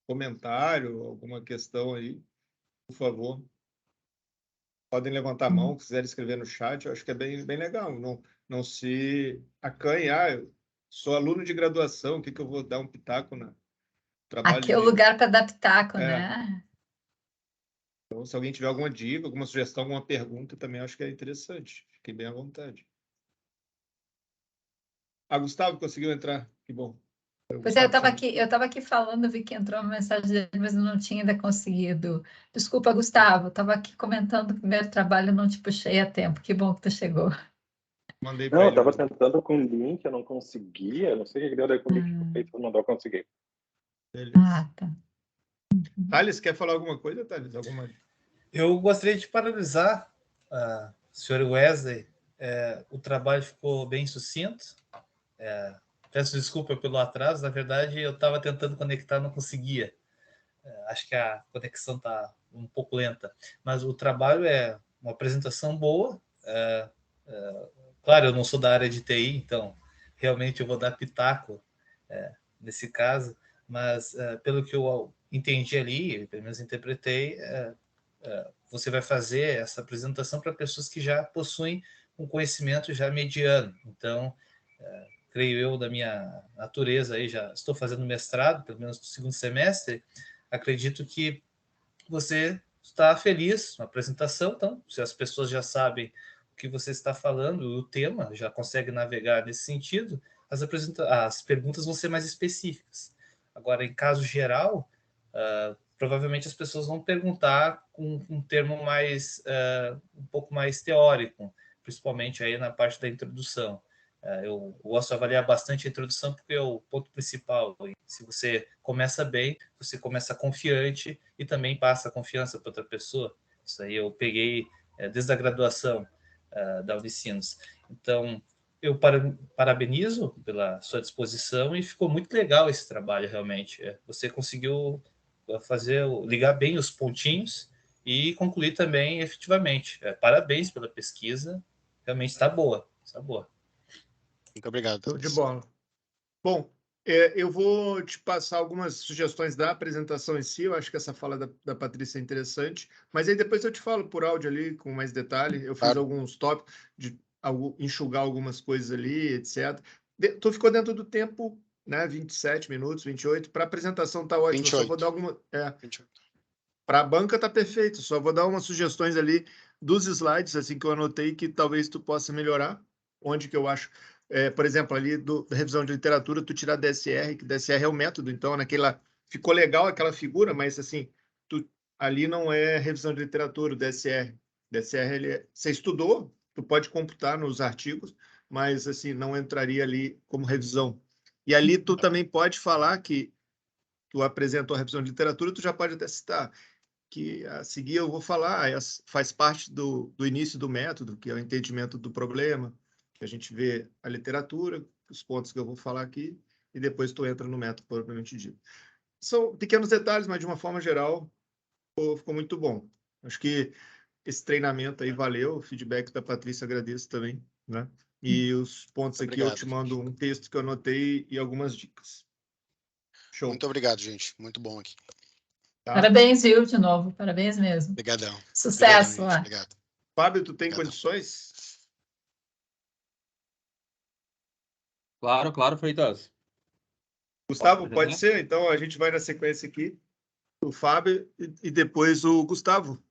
comentário, alguma questão aí, por favor. Podem levantar a mão, quiserem escrever no chat, eu acho que é bem legal. Não se acanhe, eu sou aluno de graduação, o que eu vou dar um pitaco na trabalho Aqui é o lugar para dar pitaco, né? né? Então, se alguém tiver alguma dica, alguma sugestão, alguma pergunta, também acho que é interessante. Fiquem bem à vontade. Gustavo conseguiu entrar, que bom. Pois é, eu estava aqui falando, vi que entrou uma mensagem dele, mas eu não tinha ainda conseguido. Desculpa, Gustavo, estava aqui comentando o primeiro trabalho, não te puxei a tempo. Que bom que tu chegou. Mandei não, eu estava tentando com o link, eu não conseguia, não sei o que deu daí com o link que feito, não consegui. Beleza. Tá. Thales, quer falar alguma coisa, Thales? Eu gostaria de parabenizar a senhora Wesley. O trabalho ficou bem sucinto. Peço desculpa pelo atraso, na verdade eu estava tentando conectar, não conseguia. Acho que a conexão está um pouco lenta, mas o trabalho é uma apresentação boa. Claro, eu não sou da área de TI, então realmente eu vou dar pitaco nesse caso, mas pelo que eu entendi ali, pelo menos interpretei, você vai fazer essa apresentação para pessoas que já possuem um conhecimento já mediano. Então, creio eu, da minha natureza, aí já estou fazendo mestrado, pelo menos no segundo semestre, acredito que você está feliz na apresentação, então, se as pessoas já sabem o que você está falando, o tema, já consegue navegar nesse sentido, as perguntas vão ser mais específicas. Agora, em caso geral, provavelmente as pessoas vão perguntar com um termo mais, um pouco mais teórico, principalmente aí na parte da introdução. Eu gosto de avaliar bastante a introdução porque é o ponto principal. Se você começa bem, você começa confiante e também passa a confiança para outra pessoa. Isso aí eu peguei desde a graduação da Unicinos. Então, eu parabenizo pela sua disposição e ficou muito legal esse trabalho, realmente. Você conseguiu ligar bem os pontinhos e concluir também efetivamente. Parabéns pela pesquisa, realmente está boa, está boa. Muito obrigado. Show de bola. Bom, eu vou te passar algumas sugestões da apresentação em si. Eu acho que essa fala da Patrícia é interessante, mas aí depois eu te falo por áudio ali com mais detalhe. Eu fiz alguns tópicos de enxugar algumas coisas ali, etc. Tu ficou dentro do tempo, né? 27 minutos, 28. Para a apresentação tá ótimo. 28. Eu só vou dar alguma. 28. Para a banca tá perfeito. Só vou dar umas sugestões ali dos slides, assim que eu anotei, que talvez tu possa melhorar. Onde que eu acho. Por exemplo, ali da revisão de literatura, tu tirar DSR, que DSR é o método, então naquela ficou legal aquela figura, mas assim, ali não é revisão de literatura, o DSR. DSR, você estudou, tu pode computar nos artigos, mas assim, não entraria ali como revisão. E ali tu também pode falar que tu apresentou a revisão de literatura, tu já pode até citar que a seguir eu vou falar, faz parte do início do método, que é o entendimento do problema, que a gente vê a literatura, os pontos que eu vou falar aqui, e depois tu entra no método propriamente dito. São pequenos detalhes, mas de uma forma geral, ficou muito bom. Acho que esse treinamento aí valeu, o feedback da Patrícia agradeço também, né? E os pontos aqui eu te mando um texto que eu anotei e algumas dicas. Show. Muito obrigado, gente. Muito bom aqui. Tá? Parabéns, viu, de novo. Parabéns mesmo. Obrigadão. Sucesso lá. Obrigado. Fábio, tu tem condições? Claro, Freitas. Gustavo, pode ser? Então a gente vai na sequência aqui. O Fábio e depois o Gustavo.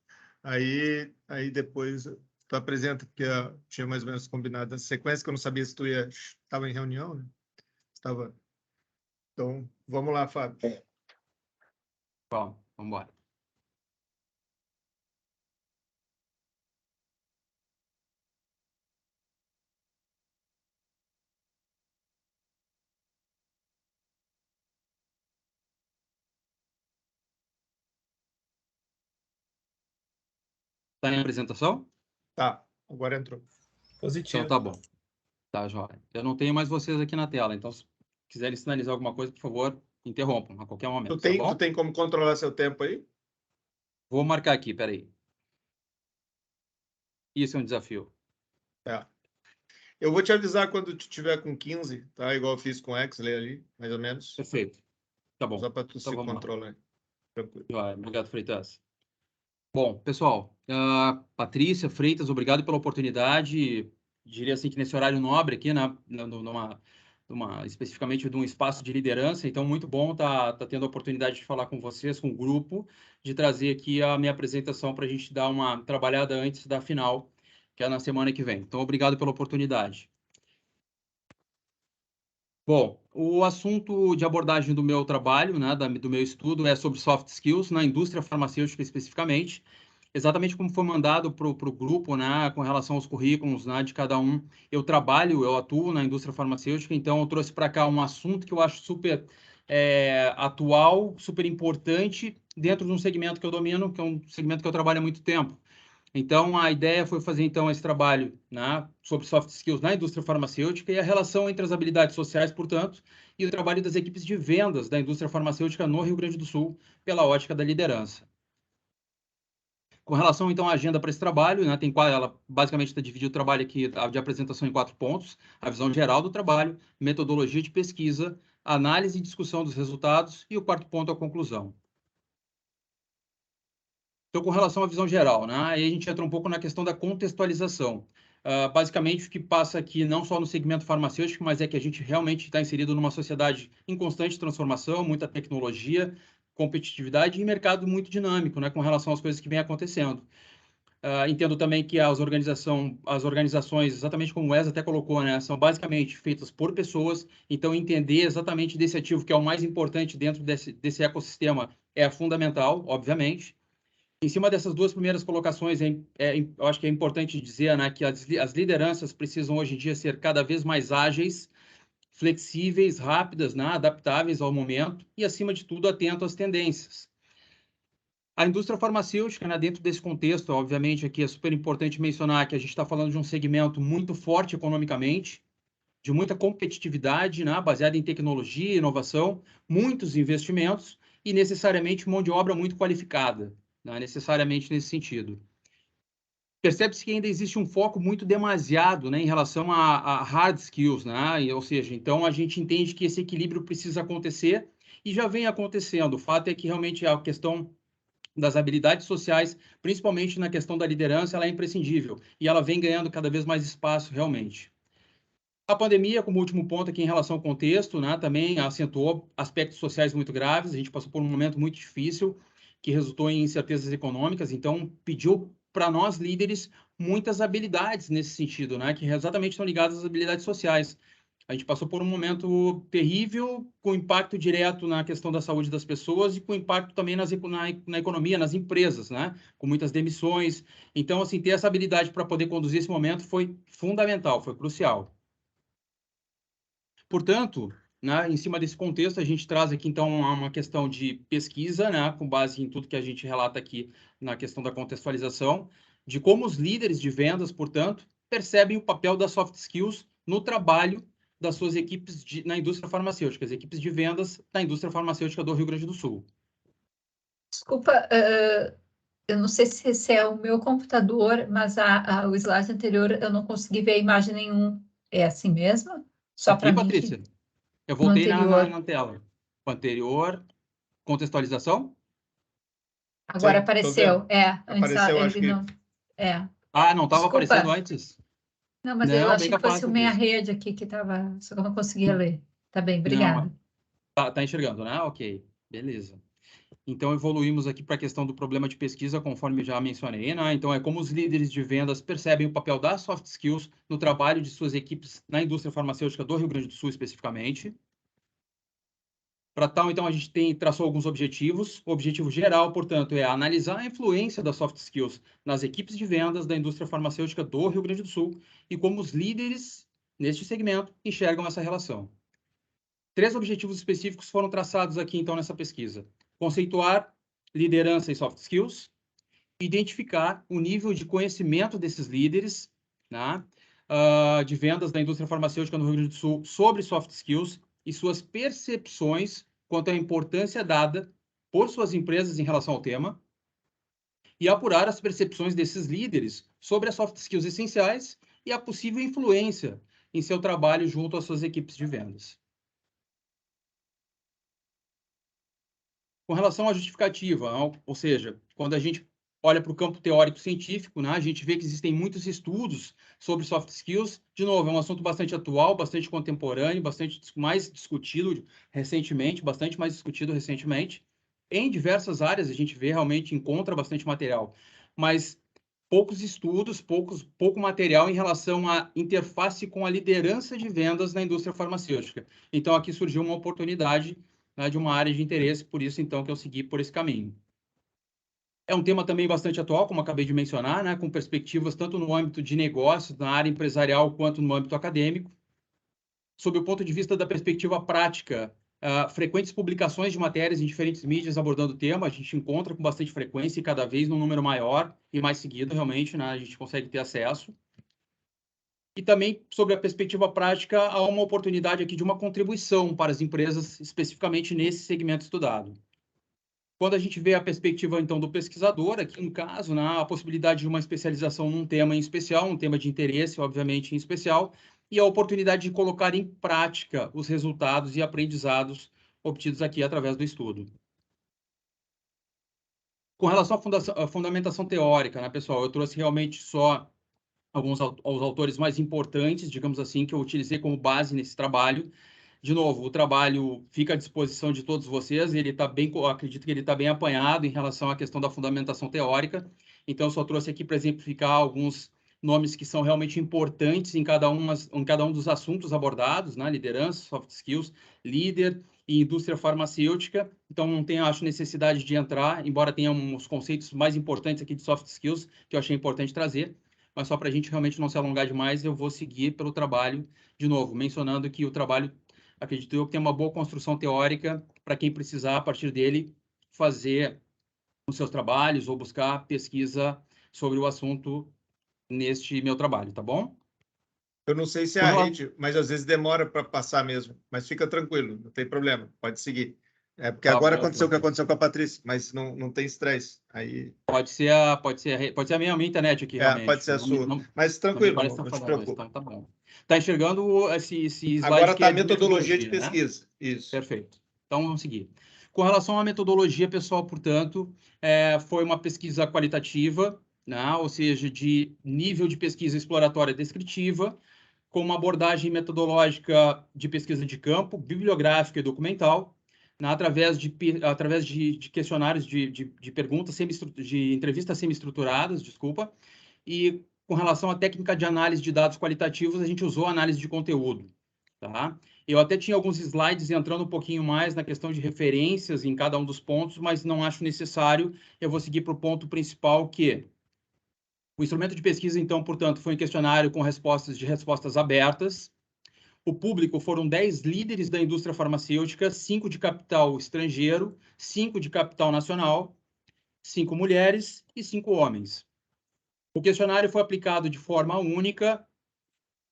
Aí depois tu apresenta, porque tinha mais ou menos combinado a sequência, que eu não sabia se tu estava em reunião, né? Estava. Então, vamos lá, Fábio. Bom, vamos embora. Tá em apresentação? Tá, agora entrou. Positivo. Então tá bom. Tá, joia. Eu não tenho mais vocês aqui na tela, então se quiserem sinalizar alguma coisa, por favor, interrompam a qualquer momento. Tu tem como controlar seu tempo aí? Vou marcar aqui, peraí. Isso é um desafio. Eu vou te avisar quando tu tiver com 15, tá? Igual eu fiz com o Exley ali, mais ou menos. Perfeito. Tá bom. Só para tu então, se controlar. Tranquilo. Obrigado, Freitas. Bom, pessoal, Patrícia, Freitas, obrigado pela oportunidade. Diria assim que nesse horário nobre aqui, né, especificamente de um espaço de liderança, então muito bom tá tendo a oportunidade de falar com vocês, com o grupo, de trazer aqui a minha apresentação para a gente dar uma trabalhada antes da final, que é na semana que vem. Então, obrigado pela oportunidade. Bom, o assunto de abordagem do meu trabalho, né, do meu estudo, é sobre soft skills na indústria farmacêutica especificamente, exatamente como foi mandado para o grupo, né, com relação aos currículos, né, de cada um. Eu atuo na indústria farmacêutica, então eu trouxe para cá um assunto que eu acho super atual, super importante, dentro de um segmento que eu domino, que é um segmento que eu trabalho há muito tempo. Então, a ideia foi fazer, então, esse trabalho, né, sobre soft skills na indústria farmacêutica e a relação entre as habilidades sociais, portanto, e o trabalho das equipes de vendas da indústria farmacêutica no Rio Grande do Sul, pela ótica da liderança. Com relação, então, à agenda para esse trabalho, né, ela basicamente está dividida o trabalho aqui de apresentação em 4 pontos: a visão geral do trabalho, metodologia de pesquisa, análise e discussão dos resultados e o 4º ponto, a conclusão. Então, com relação à visão geral, né, aí a gente entra um pouco na questão da contextualização. Basicamente, o que passa aqui, não só no segmento farmacêutico, mas é que a gente realmente está inserido numa sociedade em constante transformação, muita tecnologia, competitividade e mercado muito dinâmico, né, com relação às coisas que vêm acontecendo. Entendo também que as organizações, exatamente como o Wes até colocou, né, são basicamente feitas por pessoas, então entender exatamente desse ativo que é o mais importante dentro desse ecossistema é fundamental, obviamente. Em cima dessas 2 primeiras colocações, eu acho que é importante dizer, né, que as lideranças precisam hoje em dia ser cada vez mais ágeis, flexíveis, rápidas, né, adaptáveis ao momento e, acima de tudo, atento às tendências. A indústria farmacêutica, né, dentro desse contexto, obviamente, aqui é super importante mencionar que a gente está falando de um segmento muito forte economicamente, de muita competitividade, né, baseada em tecnologia e inovação, muitos investimentos e, necessariamente, mão de obra muito qualificada. né, necessariamente nesse sentido. Percebe-se que ainda existe um foco muito demasiado, né, em relação a hard skills, né? Ou seja, então a gente entende que esse equilíbrio precisa acontecer e já vem acontecendo. O fato é que realmente a questão das habilidades sociais, principalmente na questão da liderança, ela é imprescindível e ela vem ganhando cada vez mais espaço realmente. A pandemia, como último ponto aqui em relação ao contexto, né, também acentuou aspectos sociais muito graves. A gente passou por um momento muito difícil que resultou em incertezas econômicas, então pediu para nós líderes muitas habilidades nesse sentido, né, que exatamente estão ligadas às habilidades sociais. A gente passou por um momento terrível, com impacto direto na questão da saúde das pessoas e com impacto também na economia, nas empresas, né? Com muitas demissões. Então, assim, ter essa habilidade para poder conduzir esse momento foi fundamental, foi crucial. Portanto, né, em cima desse contexto, a gente traz aqui, então, uma questão de pesquisa, né, com base em tudo que a gente relata aqui na questão da contextualização, de como os líderes de vendas, portanto, percebem o papel das soft skills no trabalho das suas equipes na indústria farmacêutica, as equipes de vendas da indústria farmacêutica do Rio Grande do Sul. Desculpa, eu não sei se esse é o meu computador, mas o slide anterior eu não consegui ver a imagem nenhum. É assim mesmo? Só para Aqui, mim Patrícia, eu no voltei anterior. na tela. O anterior, contextualização? Agora Sim, apareceu. Antes apareceu, acho ele que... não. Ah, não estava Desculpa. aparecendo antes? Não, mas eu Não, bem achei que capaz, fosse o meia Patrícia. rede aqui que estava, só que eu não conseguia ler. Tá bem, Não, obrigada. tá enxergando, né? Ok, beleza. Então, evoluímos aqui para a questão do problema de pesquisa, conforme já mencionei, né? Então, é como os líderes de vendas percebem o papel das soft skills no trabalho de suas equipes na indústria farmacêutica do Rio Grande do Sul, especificamente. Para tal, então, a gente traçou alguns objetivos. O objetivo geral, portanto, é analisar a influência das soft skills nas equipes de vendas da indústria farmacêutica do Rio Grande do Sul e como os líderes neste segmento enxergam essa relação. 3 objetivos específicos foram traçados aqui, então, nessa pesquisa. Conceituar liderança e soft skills, identificar o nível de conhecimento desses líderes, né, de vendas da indústria farmacêutica no Rio Grande do Sul sobre soft skills e suas percepções quanto à importância dada por suas empresas em relação ao tema, e apurar as percepções desses líderes sobre as soft skills essenciais e a possível influência em seu trabalho junto às suas equipes de vendas. Com relação à justificativa, ou seja, quando a gente olha para o campo teórico-científico, né, a gente vê que existem muitos estudos sobre soft skills. De novo, é um assunto bastante atual, bastante contemporâneo, bastante mais discutido recentemente, bastante mais discutido recentemente. Em diversas áreas, a gente vê, realmente encontra bastante material, mas poucos estudos, pouco material em relação à interface com a liderança de vendas na indústria farmacêutica. Então, aqui surgiu uma oportunidade, né, de uma área de interesse, por isso, então, que eu segui por esse caminho. É um tema também bastante atual, como acabei de mencionar, né, com perspectivas tanto no âmbito de negócio, na área empresarial, quanto no âmbito acadêmico. Sob o ponto de vista da perspectiva prática, frequentes publicações de matérias em diferentes mídias abordando o tema, a gente encontra com bastante frequência e cada vez num número maior e mais seguido, realmente, né, a gente consegue ter acesso. E também, sobre a perspectiva prática, há uma oportunidade aqui de uma contribuição para as empresas, especificamente nesse segmento estudado. Quando a gente vê a perspectiva, então, do pesquisador, aqui no caso, né, a possibilidade de uma especialização num tema em especial, um tema de interesse, obviamente, em especial, e a oportunidade de colocar em prática os resultados e aprendizados obtidos aqui através do estudo. Com relação à fundamentação teórica, né, pessoal, eu trouxe realmente só alguns aos autores mais importantes, digamos assim, que eu utilizei como base nesse trabalho. De novo, o trabalho fica à disposição de todos vocês, ele está bem, acredito que ele está bem apanhado em relação à questão da fundamentação teórica, então eu só trouxe aqui para exemplificar alguns nomes que são realmente importantes em cada um dos assuntos abordados, né? Liderança, soft skills, líder e indústria farmacêutica, então não tenho, acho, necessidade de entrar, embora tenha uns conceitos mais importantes aqui de soft skills, que eu achei importante trazer, mas só para a gente realmente não se alongar demais, eu vou seguir pelo trabalho, de novo, mencionando que o trabalho, acredito eu, que tem uma boa construção teórica para quem precisar, a partir dele, fazer os seus trabalhos ou buscar pesquisa sobre o assunto neste meu trabalho, tá bom? Eu não sei se é a rede, mas às vezes demora para passar mesmo. Mas fica tranquilo, não tem problema, pode seguir. É porque agora aconteceu o que aconteceu com a Patrícia, mas não tem estresse. Aí... Pode ser a minha internet aqui, realmente. Pode ser a sua. Mas tranquilo, não te preocupe. Tá bom. Tá enxergando esse slide agora que está é a metodologia de né? pesquisa. Isso. Perfeito. Então, vamos seguir. Com relação à metodologia, pessoal, portanto, foi uma pesquisa qualitativa, né? Ou seja, de nível de pesquisa exploratória descritiva, com uma abordagem metodológica de pesquisa de campo, bibliográfica e documental, né? através de questionários de perguntas, de entrevistas semi-estruturadas, desculpa, e com relação à técnica de análise de dados qualitativos, a gente usou análise de conteúdo. Tá? Eu até tinha alguns slides entrando um pouquinho mais na questão de referências em cada um dos pontos, mas não acho necessário. Eu vou seguir para o ponto principal, que o instrumento de pesquisa, então, portanto, foi um questionário com respostas abertas. O público foram 10 líderes da indústria farmacêutica, 5 de capital estrangeiro, 5 de capital nacional, 5 mulheres e 5 homens. O questionário foi aplicado de forma única.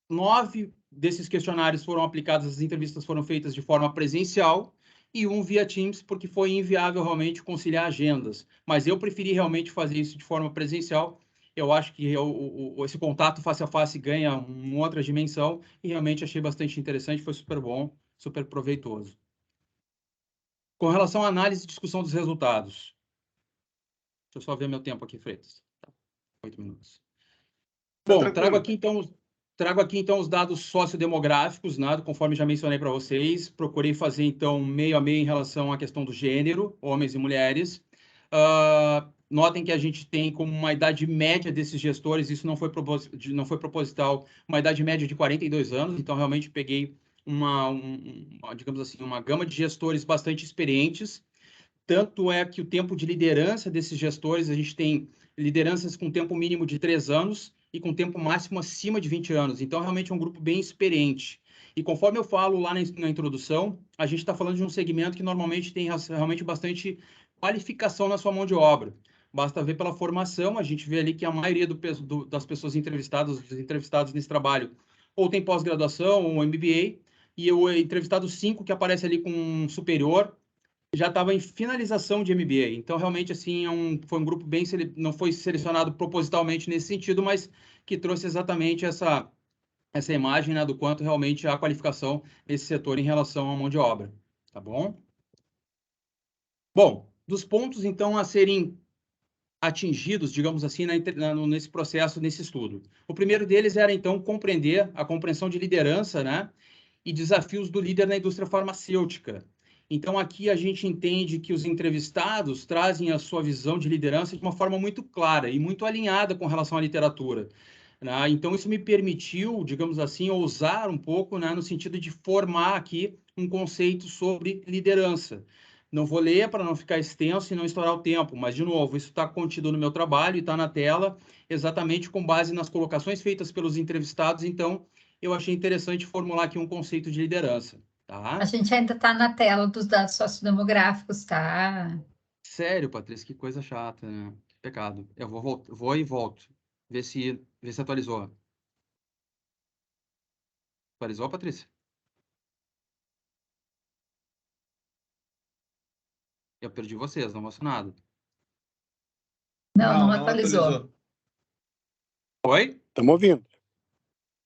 9 desses questionários foram aplicados, as entrevistas foram feitas de forma presencial e um via Teams, porque foi inviável realmente conciliar agendas. Mas eu preferi realmente fazer isso de forma presencial. Eu acho que esse contato face a face ganha uma outra dimensão e realmente achei bastante interessante, foi super bom, super proveitoso. Com relação à análise e discussão dos resultados. Deixa eu só ver meu tempo aqui, Freitas. 8 minutos. Bom, trago aqui, então, os dados sociodemográficos, né, conforme já mencionei para vocês. Procurei fazer, então, meio a meio em relação à questão do gênero, homens e mulheres. Notem que a gente tem como uma idade média desses gestores, isso não foi proposital, uma idade média de 42 anos, então, realmente peguei digamos assim, uma gama de gestores bastante experientes. Tanto é que o tempo de liderança desses gestores, a gente tem lideranças com tempo mínimo de 3 anos e com tempo máximo acima de 20 anos. Então, realmente é um grupo bem experiente. E conforme eu falo lá na introdução, a gente está falando de um segmento que normalmente tem realmente bastante qualificação na sua mão de obra. Basta ver pela formação, a gente vê ali que a maioria das pessoas entrevistadas, dos entrevistados nesse trabalho, ou tem pós-graduação ou MBA, e o entrevistado 5 que aparece ali com um superior, já estava em finalização de MBA. Então, realmente, assim, foi um grupo bem... Não foi selecionado propositalmente nesse sentido, mas que trouxe exatamente essa imagem, né, do quanto realmente há qualificação nesse setor em relação à mão de obra. Tá bom? Bom, dos pontos, então, a serem atingidos, digamos assim, nesse processo, nesse estudo. O primeiro deles era, então, compreender a compreensão de liderança, né, e desafios do líder na indústria farmacêutica. Então, aqui a gente entende que os entrevistados trazem a sua visão de liderança de uma forma muito clara e muito alinhada com relação à literatura, né? Então, isso me permitiu, digamos assim, ousar um pouco, né, no sentido de formar aqui um conceito sobre liderança. Não vou ler para não ficar extenso e não estourar o tempo, mas, de novo, isso está contido no meu trabalho e está na tela, exatamente com base nas colocações feitas pelos entrevistados. Então, eu achei interessante formular aqui um conceito de liderança. Tá? A gente ainda está na tela dos dados sociodemográficos, tá? Sério, Patrícia, que coisa chata, né? Que pecado. Eu vou e volto. Ver se atualizou. Atualizou, Patrícia? Eu perdi vocês, não mostro nada. Não atualizou. Oi? Estamos ouvindo.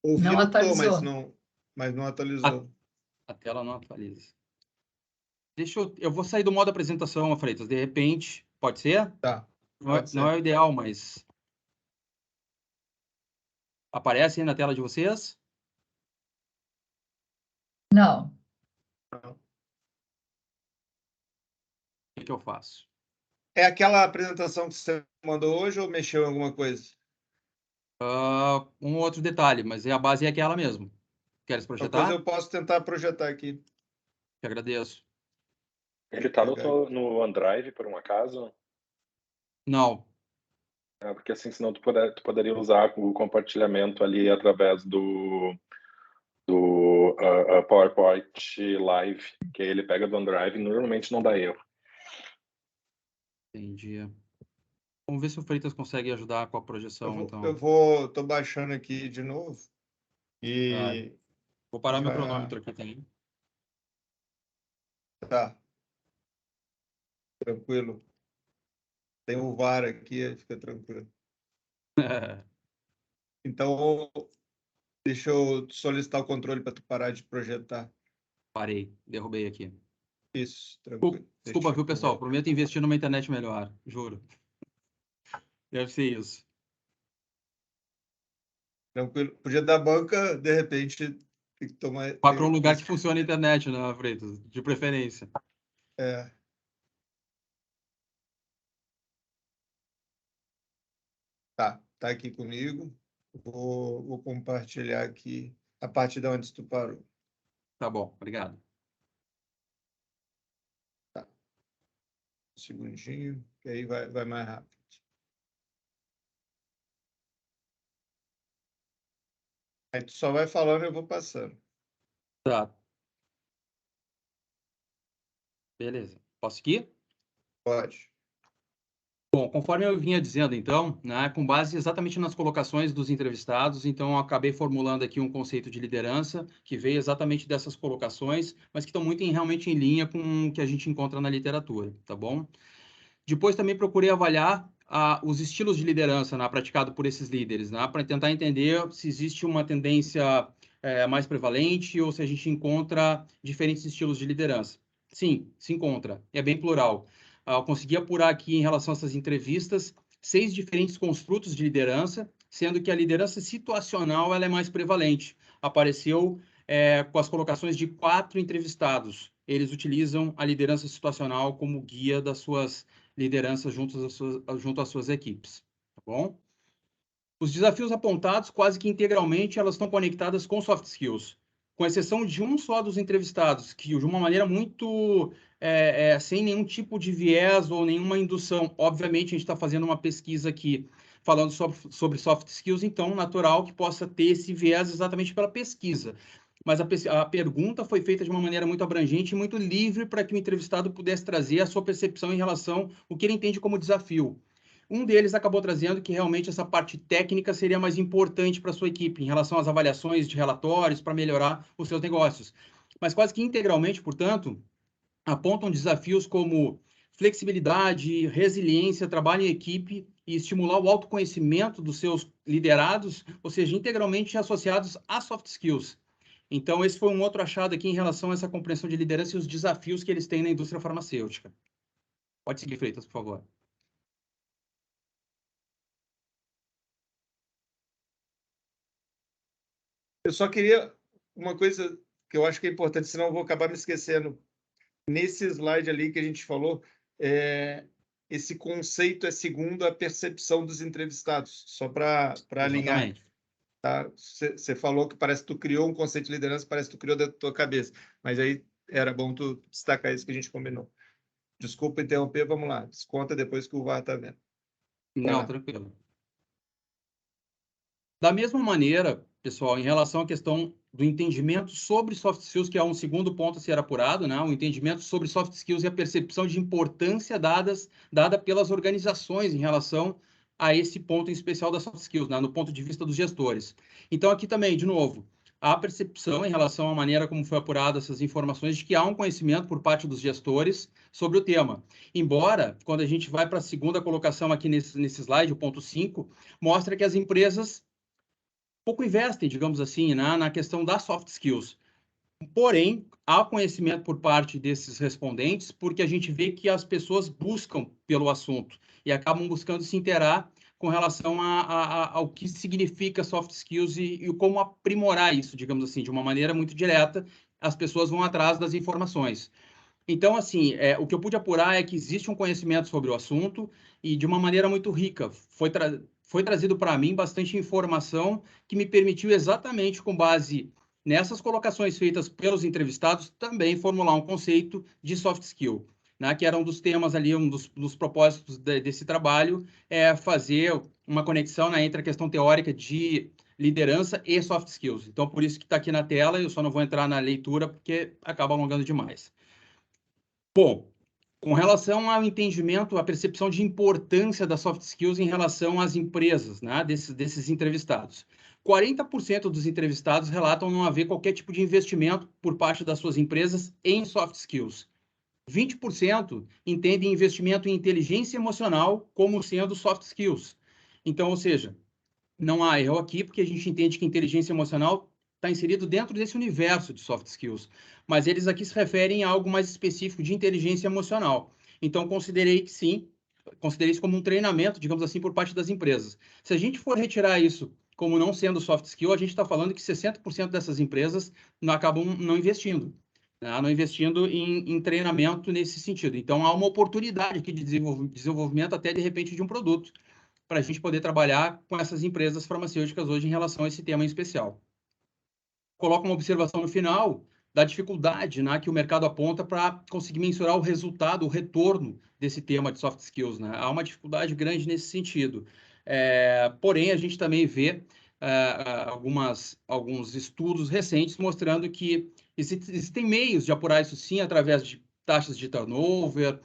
Não atualizou. Mas não atualizou. A tela não atualiza. Eu vou sair do modo apresentação, Freitas. De repente, pode ser? Tá. Não é o ideal, mas aparece aí na tela de vocês? Não. O que eu faço? É aquela apresentação que você mandou hoje ou mexeu em alguma coisa? Um outro detalhe, mas a base é aquela mesmo. Queres projetar? Depois eu posso tentar projetar aqui. Te agradeço. Ele está no OneDrive, por um acaso? Não. Porque assim, senão tu poderia usar o compartilhamento ali através do PowerPoint Live, que aí ele pega do OneDrive e normalmente não dá erro. Entendi. Vamos ver se o Freitas consegue ajudar com a projeção, então. Tô baixando aqui de novo. E vou parar meu cronômetro aqui também. Tá. Tranquilo. Tem o VAR aqui, fica tranquilo. Então, deixa eu solicitar o controle para tu parar de projetar. Parei, derrubei aqui. Isso, tranquilo. Desculpa, viu, pessoal? Prometo investir numa internet melhor, juro. Deve ser isso. Tranquilo. Podia dar banca, de repente, tem que tomar... Vá para um lugar que funcione a internet, né, Freitas? De preferência. É. Tá aqui comigo. Vou compartilhar aqui a parte de onde tu parou. Tá bom, obrigado. Tá. Um segundinho, que aí vai mais rápido. Aí tu só vai falando e eu vou passando. Tá. Beleza. Posso seguir? Pode. Bom, conforme eu vinha dizendo, então, né, com base exatamente nas colocações dos entrevistados, então eu acabei formulando aqui um conceito de liderança que veio exatamente dessas colocações, mas que estão realmente em linha com o que a gente encontra na literatura, tá bom? Depois também procurei avaliar os estilos de liderança, né, praticado por esses líderes, né, para tentar entender se existe uma tendência mais prevalente ou se a gente encontra diferentes estilos de liderança. Sim, se encontra. É bem plural. Eu consegui apurar aqui, em relação a essas entrevistas, 6 diferentes construtos de liderança, sendo que a liderança situacional ela é mais prevalente. Apareceu com as colocações de 4 entrevistados. Eles utilizam a liderança situacional como guia das suas lideranças junto às suas equipes. Tá bom? Os desafios apontados, quase que integralmente, elas estão conectadas com soft skills, com exceção de um só dos entrevistados, que de uma maneira muito sem nenhum tipo de viés ou nenhuma indução. Obviamente, a gente está fazendo uma pesquisa aqui falando sobre soft skills, então, natural que possa ter esse viés exatamente pela pesquisa. Mas a pergunta foi feita de uma maneira muito abrangente e muito livre para que o entrevistado pudesse trazer a sua percepção em relação ao que ele entende como desafio. Um deles acabou trazendo que realmente essa parte técnica seria mais importante para a sua equipe, em relação às avaliações de relatórios para melhorar os seus negócios. Mas quase que integralmente, portanto, apontam desafios como flexibilidade, resiliência, trabalho em equipe e estimular o autoconhecimento dos seus liderados, ou seja, integralmente associados a soft skills. Então, esse foi um outro achado aqui em relação a essa compreensão de liderança e os desafios que eles têm na indústria farmacêutica. Pode seguir, Freitas, por favor. Eu só queria uma coisa que eu acho que é importante, senão eu vou acabar me esquecendo. Nesse slide ali que a gente falou, esse conceito é segundo a percepção dos entrevistados, só para alinhar. Tá? Você falou que parece que tu criou um conceito de liderança, parece que tu criou da tua cabeça, mas aí era bom tu destacar isso que a gente combinou. Desculpa interromper, vamos lá. Desconta depois que o VAR está vendo. Não, tranquilo. Da mesma maneira, pessoal, em relação à questão do entendimento sobre soft skills, que é um segundo ponto a ser apurado, né? O entendimento sobre soft skills e a percepção de importância dada pelas organizações em relação a esse ponto em especial das soft skills, né? No ponto de vista dos gestores. Então, aqui também, de novo, há percepção em relação à maneira como foi apurada essas informações de que há um conhecimento por parte dos gestores sobre o tema. Embora, quando a gente vai para a segunda colocação aqui nesse slide, o ponto 5, mostra que as empresas pouco investem, digamos assim, na questão das soft skills. Porém, há conhecimento por parte desses respondentes, porque a gente vê que as pessoas buscam pelo assunto e acabam buscando se inteirar com relação ao que significa soft skills e como aprimorar isso, digamos assim, de uma maneira muito direta, as pessoas vão atrás das informações. Então, assim, o que eu pude apurar é que existe um conhecimento sobre o assunto e de uma maneira muito rica. Foi trazido para mim bastante informação que me permitiu exatamente, com base nessas colocações feitas pelos entrevistados, também formular um conceito de soft skill, né, que era um dos temas ali, um dos propósitos desse trabalho, fazer uma conexão, né, entre a questão teórica de liderança e soft skills. Então, por isso que está aqui na tela, eu só não vou entrar na leitura, porque acaba alongando demais. Bom, com relação ao entendimento, a percepção de importância das soft skills em relação às empresas, né, desses entrevistados. 40% dos entrevistados relatam não haver qualquer tipo de investimento por parte das suas empresas em soft skills. 20% entendem investimento em inteligência emocional como sendo soft skills. Então, ou seja, não há erro aqui, porque a gente entende que inteligência emocional está inserido dentro desse universo de soft skills, mas eles aqui se referem a algo mais específico de inteligência emocional. Então, considerei que sim, considerei isso como um treinamento, digamos assim, por parte das empresas. Se a gente for retirar isso como não sendo soft skill, a gente está falando que 60% dessas empresas não acabam não investindo. Não investindo em treinamento nesse sentido. Então, há uma oportunidade aqui de desenvolvimento até, de repente, de um produto para a gente poder trabalhar com essas empresas farmacêuticas hoje em relação a esse tema em especial. Coloco uma observação no final da dificuldade, né, que o mercado aponta para conseguir mensurar o resultado, o retorno desse tema de soft skills. Né? Há uma dificuldade grande nesse sentido. Porém, a gente também vê alguns estudos recentes mostrando que existem meios de apurar isso sim através de taxas de turnover,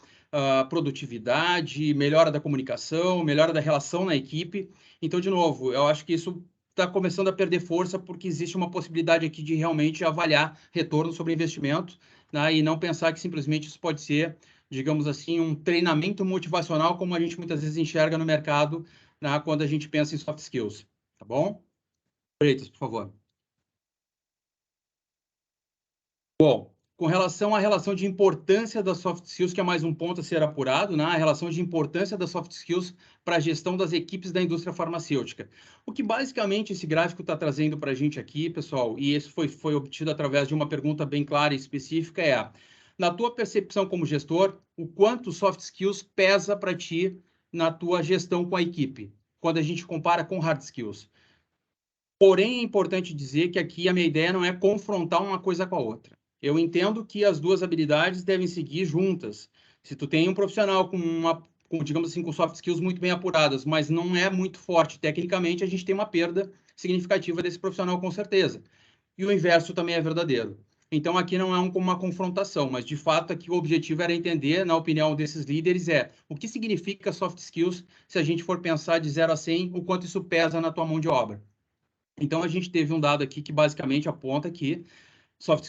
produtividade, melhora da comunicação, melhora da relação na equipe. Então, de novo, eu acho que isso está começando a perder força porque existe uma possibilidade aqui de realmente avaliar retorno sobre investimento, né, e não pensar que simplesmente isso pode ser, digamos assim, um treinamento motivacional, como a gente muitas vezes enxerga no mercado, né, quando a gente pensa em soft skills. Tá bom? Freitas, por favor. Bom, com relação à relação de importância das soft skills, que é mais um ponto a ser apurado, né? A relação de importância das soft skills para a gestão das equipes da indústria farmacêutica. O que basicamente esse gráfico está trazendo para a gente aqui, pessoal, e isso foi obtido através de uma pergunta bem clara e específica, na tua percepção como gestor, o quanto soft skills pesa para ti na tua gestão com a equipe, quando a gente compara com hard skills. Porém, é importante dizer que aqui a minha ideia não é confrontar uma coisa com a outra. Eu entendo que as duas habilidades devem seguir juntas. Se tu tem um profissional digamos assim, com soft skills muito bem apuradas, mas não é muito forte tecnicamente, a gente tem uma perda significativa desse profissional, com certeza. E o inverso também é verdadeiro. Então, aqui não é uma confrontação, mas, de fato, aqui o objetivo era entender, na opinião desses líderes, o que significa soft skills se a gente for pensar de 0 a 100, o quanto isso pesa na tua mão de obra. Então, a gente teve um dado aqui que basicamente aponta que soft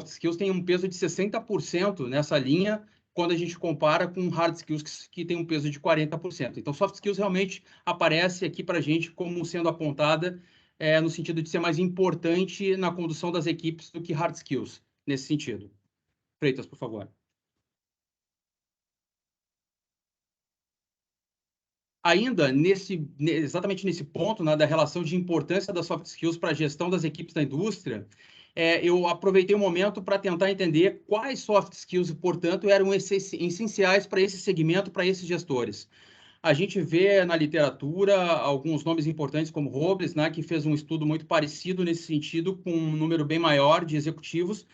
skills tem um peso de 60% nessa linha, quando a gente compara com hard skills, que tem um peso de 40%. Então, soft skills realmente aparece aqui para a gente como sendo apontada no sentido de ser mais importante na condução das equipes do que hard skills, nesse sentido. Freitas, por favor. Ainda exatamente nesse ponto, né, da relação de importância das soft skills para a gestão das equipes da indústria, eu aproveitei o momento para tentar entender quais soft skills, portanto, eram essenciais para esse segmento, para esses gestores. A gente vê na literatura alguns nomes importantes, como Robles, né, que fez um estudo muito parecido nesse sentido, com um número bem maior de executivos,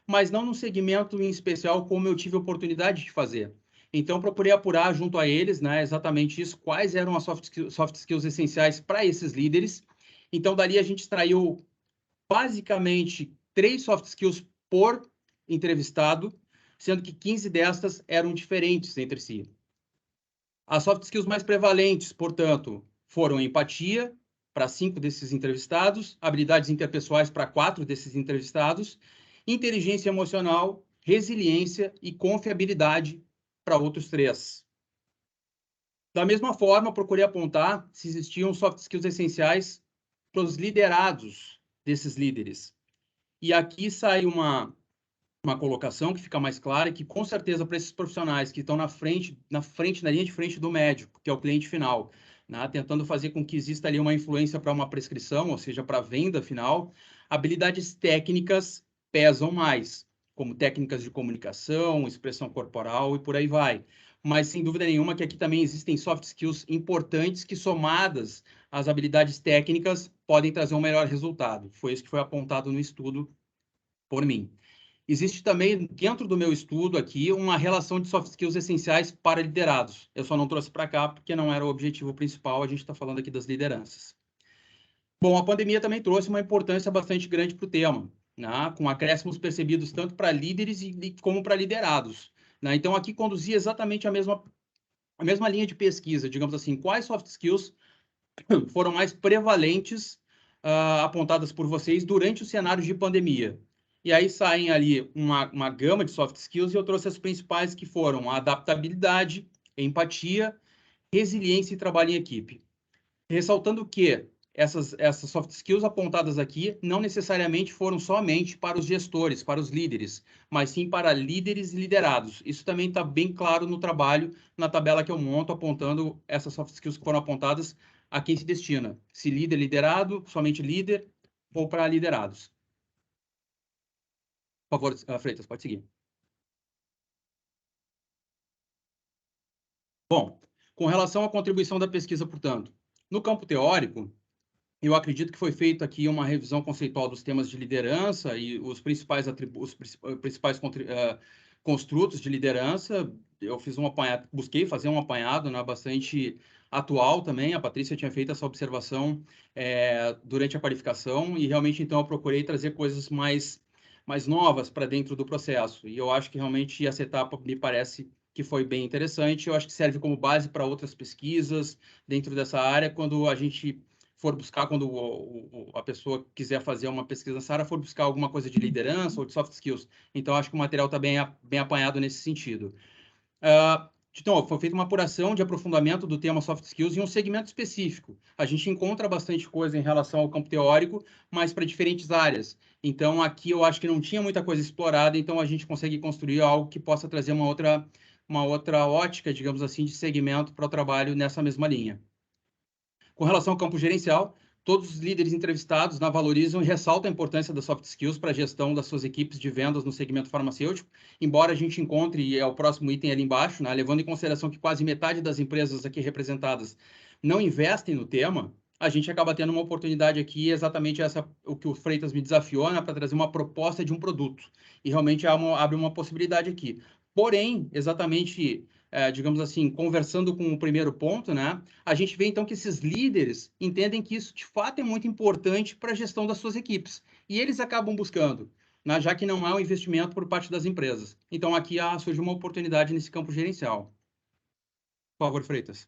mas não num segmento em especial como eu tive a oportunidade de fazer. Então, procurei apurar junto a eles, né, exatamente isso, quais eram as soft skills essenciais para esses líderes. Então, dali a gente extraiu basicamente 3 soft skills por entrevistado, sendo que 15 destas eram diferentes entre si. As soft skills mais prevalentes, portanto, foram empatia, para 5 desses entrevistados, habilidades interpessoais para 4 desses entrevistados, inteligência emocional, resiliência e confiabilidade para outros 3. Da mesma forma, procurei apontar se existiam soft skills essenciais para os liderados desses líderes. E aqui sai uma colocação que fica mais clara, que com certeza para esses profissionais que estão na linha de frente do médico, que é o cliente final, né, tentando fazer com que exista ali uma influência para uma prescrição, ou seja, para a venda final, habilidades técnicas pesam mais, como técnicas de comunicação, expressão corporal e por aí vai. Mas, sem dúvida nenhuma, que aqui também existem soft skills importantes que, somadas às habilidades técnicas, podem trazer um melhor resultado. Foi isso que foi apontado no estudo por mim. Existe também, dentro do meu estudo aqui, uma relação de soft skills essenciais para liderados. Eu só não trouxe para cá porque não era o objetivo principal, a gente está falando aqui das lideranças. Bom, a pandemia também trouxe uma importância bastante grande para o tema, né? Com acréscimos percebidos tanto para líderes como para liderados. Né? Então, aqui conduzi exatamente a mesma linha de pesquisa, digamos assim, quais soft skills foram mais prevalentes apontadas por vocês durante o cenário de pandemia. E aí saem ali uma gama de soft skills, e eu trouxe as principais, que foram a adaptabilidade, empatia, resiliência e trabalho em equipe. Ressaltando que essas soft skills apontadas aqui não necessariamente foram somente para os gestores, para os líderes, mas sim para líderes e liderados. Isso também está bem claro no trabalho, na tabela que eu monto, apontando essas soft skills que foram apontadas a quem se destina. Se líder, liderado, somente líder, ou para liderados. Por favor, Freitas, pode seguir. Bom, com relação à contribuição da pesquisa, portanto, no campo teórico, eu acredito que foi feita aqui uma revisão conceitual dos temas de liderança e os principais construtos de liderança. Eu fiz um apanhado, busquei fazer um apanhado, né, bastante atual também. A Patrícia tinha feito essa observação durante a qualificação, e realmente então eu procurei trazer coisas mais novas para dentro do processo. E eu acho que realmente essa etapa me parece que foi bem interessante. Eu acho que serve como base para outras pesquisas dentro dessa área, quando a gente for buscar, quando a pessoa quiser fazer uma pesquisa nessa área, for buscar alguma coisa de liderança ou de soft skills. Então, acho que o material está bem apanhado nesse sentido. Então, foi feita uma apuração de aprofundamento do tema soft skills em um segmento específico. A gente encontra bastante coisa em relação ao campo teórico, mas para diferentes áreas. Então, aqui eu acho que não tinha muita coisa explorada, então a gente consegue construir algo que possa trazer uma outra ótica, digamos assim, de segmento para o trabalho nessa mesma linha. Com relação ao campo gerencial, todos os líderes entrevistados valorizam e ressaltam a importância das soft skills para a gestão das suas equipes de vendas no segmento farmacêutico, embora a gente encontre, e é o próximo item ali embaixo, né, levando em consideração que quase metade das empresas aqui representadas não investem no tema, a gente acaba tendo uma oportunidade aqui, exatamente o que o Freitas me desafiou, né, para trazer uma proposta de um produto. E realmente abre uma possibilidade aqui. Porém, exatamente, digamos assim, conversando com o primeiro ponto, né, a gente vê então que esses líderes entendem que isso de fato é muito importante para a gestão das suas equipes. E eles acabam buscando, né, já que não há um investimento por parte das empresas. Então aqui surge uma oportunidade nesse campo gerencial. Por favor, Freitas.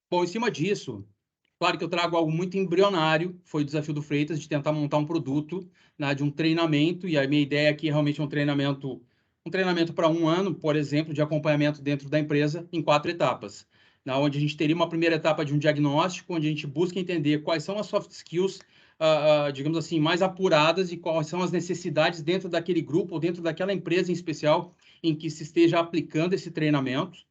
Bom, em cima disso, claro que eu trago algo muito embrionário, foi o desafio do Freitas de tentar montar um produto, né, de um treinamento, e a minha ideia aqui é realmente um treinamento para 1 ano, por exemplo, de acompanhamento dentro da empresa em 4 etapas, onde a gente teria uma primeira etapa de um diagnóstico, onde a gente busca entender quais são as soft skills, digamos assim, mais apuradas, e quais são as necessidades dentro daquele grupo ou dentro daquela empresa em especial em que se esteja aplicando esse treinamento.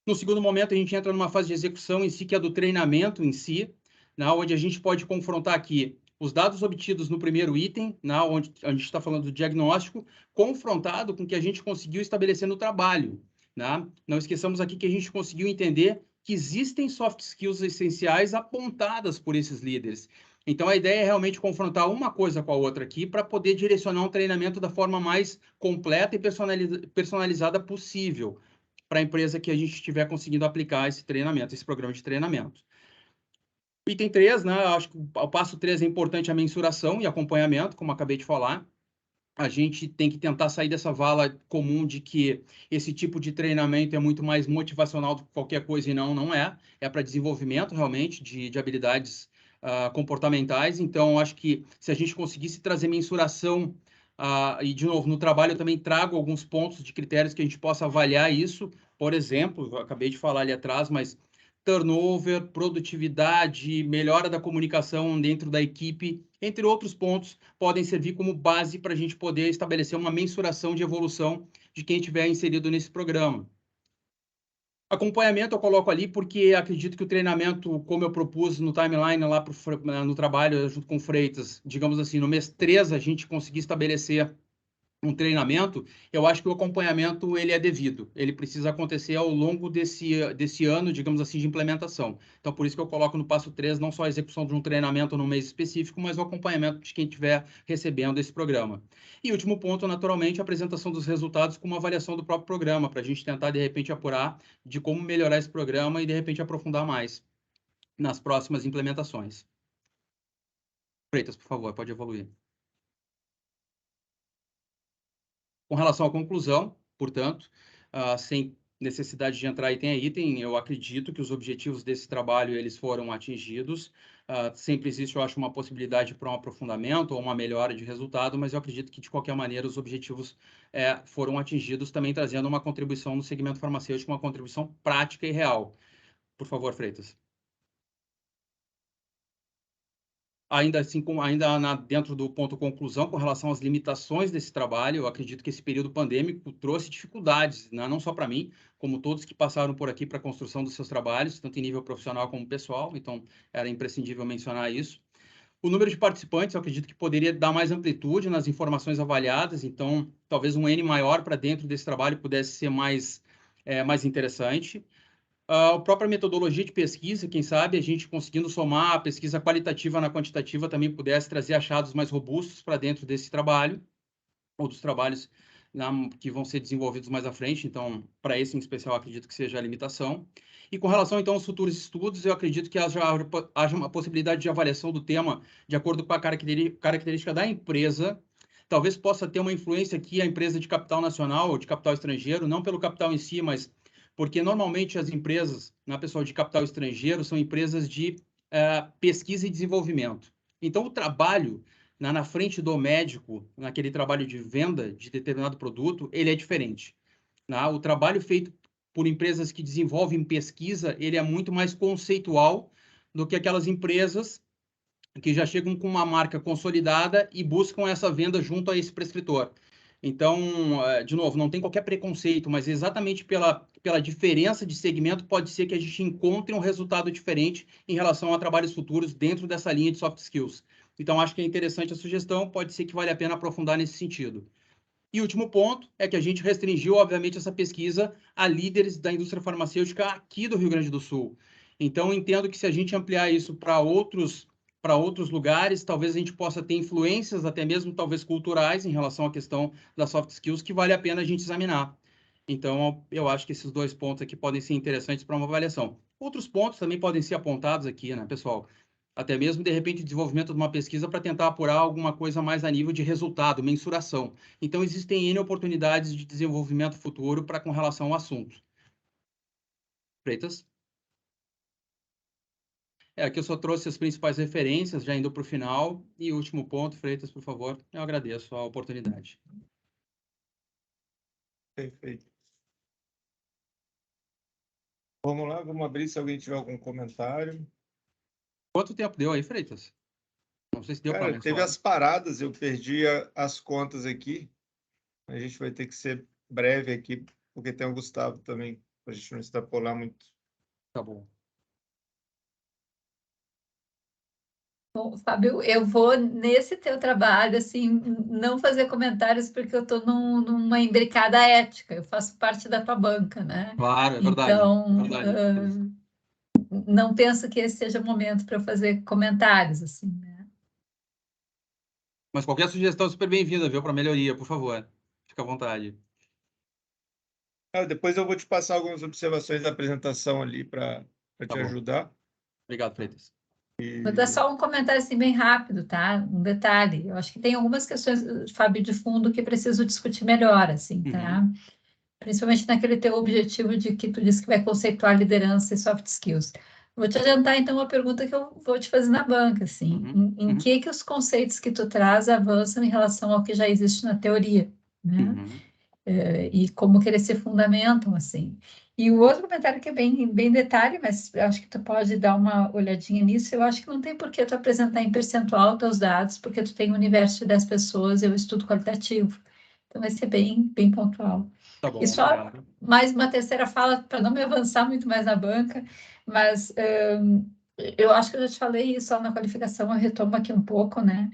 No segundo momento, a gente entra numa fase de execução em si, que é do treinamento em si, onde a gente pode confrontar aqui os dados obtidos no primeiro item, onde a gente está falando do diagnóstico, confrontado com o que a gente conseguiu estabelecer no trabalho. Não esqueçamos aqui que a gente conseguiu entender que existem soft skills essenciais apontadas por esses líderes. Então, a ideia é realmente confrontar uma coisa com a outra aqui para poder direcionar um treinamento da forma mais completa e personalizada possível para a empresa que a gente estiver conseguindo aplicar esse treinamento, esse programa de treinamento. Item 3, né, acho que o passo 3 é importante, a mensuração e acompanhamento, como acabei de falar. A gente tem que tentar sair dessa vala comum de que esse tipo de treinamento é muito mais motivacional do que qualquer coisa, e não é. É para desenvolvimento, realmente, de habilidades comportamentais. Então, acho que se a gente conseguisse trazer mensuração, e, de novo, no trabalho eu também trago alguns pontos de critérios que a gente possa avaliar isso. Por exemplo, eu acabei de falar ali atrás, mas turnover, produtividade, melhora da comunicação dentro da equipe, entre outros pontos, podem servir como base para a gente poder estabelecer uma mensuração de evolução de quem estiver inserido nesse programa. Acompanhamento eu coloco ali porque acredito que o treinamento, como eu propus no timeline lá no trabalho junto com o Freitas, digamos assim, no mês 3 a gente conseguir estabelecer um treinamento, eu acho que o acompanhamento ele é devido, ele precisa acontecer ao longo desse ano, digamos assim, de implementação. Então, por isso que eu coloco no passo 3 não só a execução de um treinamento no mês específico, mas o acompanhamento de quem estiver recebendo esse programa. E último ponto, naturalmente, a apresentação dos resultados com uma avaliação do próprio programa, para a gente tentar, de repente, apurar de como melhorar esse programa e, de repente, aprofundar mais nas próximas implementações. Freitas, por favor, pode evoluir. Com relação à conclusão, portanto, sem necessidade de entrar item a item, eu acredito que os objetivos desse trabalho eles foram atingidos. Sempre existe, eu acho, uma possibilidade para um aprofundamento ou uma melhora de resultado, mas eu acredito que, de qualquer maneira, os objetivos foram atingidos, também trazendo uma contribuição no segmento farmacêutico, uma contribuição prática e real. Por favor, Freitas. Ainda assim, dentro do ponto conclusão, com relação às limitações desse trabalho, eu acredito que esse período pandêmico trouxe dificuldades, né? Não só para mim, como todos que passaram por aqui para a construção dos seus trabalhos, tanto em nível profissional como pessoal, então era imprescindível mencionar isso. O número de participantes, eu acredito que poderia dar mais amplitude nas informações avaliadas, então talvez um N maior para dentro desse trabalho pudesse ser mais interessante. A própria metodologia de pesquisa, quem sabe a gente conseguindo somar a pesquisa qualitativa na quantitativa também pudesse trazer achados mais robustos para dentro desse trabalho, ou dos trabalhos que vão ser desenvolvidos mais à frente. Então, para esse em especial, acredito que seja a limitação. E com relação, então, aos futuros estudos, eu acredito que haja uma possibilidade de avaliação do tema de acordo com a característica da empresa. Talvez possa ter uma influência aqui a empresa de capital nacional ou de capital estrangeiro, não pelo capital em si, mas porque normalmente as empresas, pessoal, de capital estrangeiro, são empresas de pesquisa e desenvolvimento. Então, o trabalho na frente do médico, naquele trabalho de venda de determinado produto, ele é diferente. O trabalho feito por empresas que desenvolvem pesquisa, ele é muito mais conceitual do que aquelas empresas que já chegam com uma marca consolidada e buscam essa venda junto a esse prescritor. Então, de novo, não tem qualquer preconceito, mas exatamente pela diferença de segmento, pode ser que a gente encontre um resultado diferente em relação a trabalhos futuros dentro dessa linha de soft skills. Então, acho que é interessante a sugestão, pode ser que vale a pena aprofundar nesse sentido. E o último ponto é que a gente restringiu, obviamente, essa pesquisa a líderes da indústria farmacêutica aqui do Rio Grande do Sul. Então, entendo que se a gente ampliar isso para outros lugares, talvez a gente possa ter influências, até mesmo talvez culturais, em relação à questão das soft skills, que vale a pena a gente examinar. Então, eu acho que esses 2 pontos aqui podem ser interessantes para uma avaliação. Outros pontos também podem ser apontados aqui, né, pessoal? Até mesmo, de repente, o desenvolvimento de uma pesquisa para tentar apurar alguma coisa mais a nível de resultado, mensuração. Então, existem N oportunidades de desenvolvimento futuro com relação ao assunto. Freitas? Aqui eu só trouxe as principais referências, já indo para o final. E o último ponto, Freitas, por favor. Eu agradeço a oportunidade. Perfeito. Vamos lá, vamos abrir se alguém tiver algum comentário. Quanto tempo deu aí, Freitas? Não sei se deu para mensurar. Teve as paradas, eu perdi as contas aqui. A gente vai ter que ser breve aqui, porque tem o Gustavo também, para a gente não extrapolar muito. Tá bom. Bom, Fábio, eu vou nesse teu trabalho, assim, não fazer comentários porque eu estou numa imbricada ética, eu faço parte da tua banca, né? Claro, é verdade. Então, verdade. Não penso que esse seja o momento para eu fazer comentários, assim, né? Mas qualquer sugestão é super bem-vinda, viu, para melhoria, por favor. Fica à vontade. Depois eu vou te passar algumas observações da apresentação ali para te ajudar. Obrigado, Freitas. Vou dar só um comentário assim bem rápido, tá? Um detalhe. Eu acho que tem algumas questões, Fábio, de fundo que preciso discutir melhor, assim, tá? Principalmente naquele teu objetivo de que tu disse que vai conceituar liderança e soft skills. Vou te adiantar, então, uma pergunta que eu vou te fazer na banca, assim. Em que os conceitos que tu traz avançam em relação ao que já existe na teoria, né? E como que eles se fundamentam, assim. E o outro comentário que é bem detalhe, mas eu acho que tu pode dar uma olhadinha nisso, eu acho que não tem por que tu apresentar em percentual teus dados, porque tu tem um universo de 10 pessoas e eu estudo qualitativo. Então, vai ser bem pontual. Tá bom, e só obrigado. Mais uma terceira fala, para não me avançar muito mais na banca, mas eu acho que eu já te falei isso lá na qualificação, eu retomo aqui um pouco, né?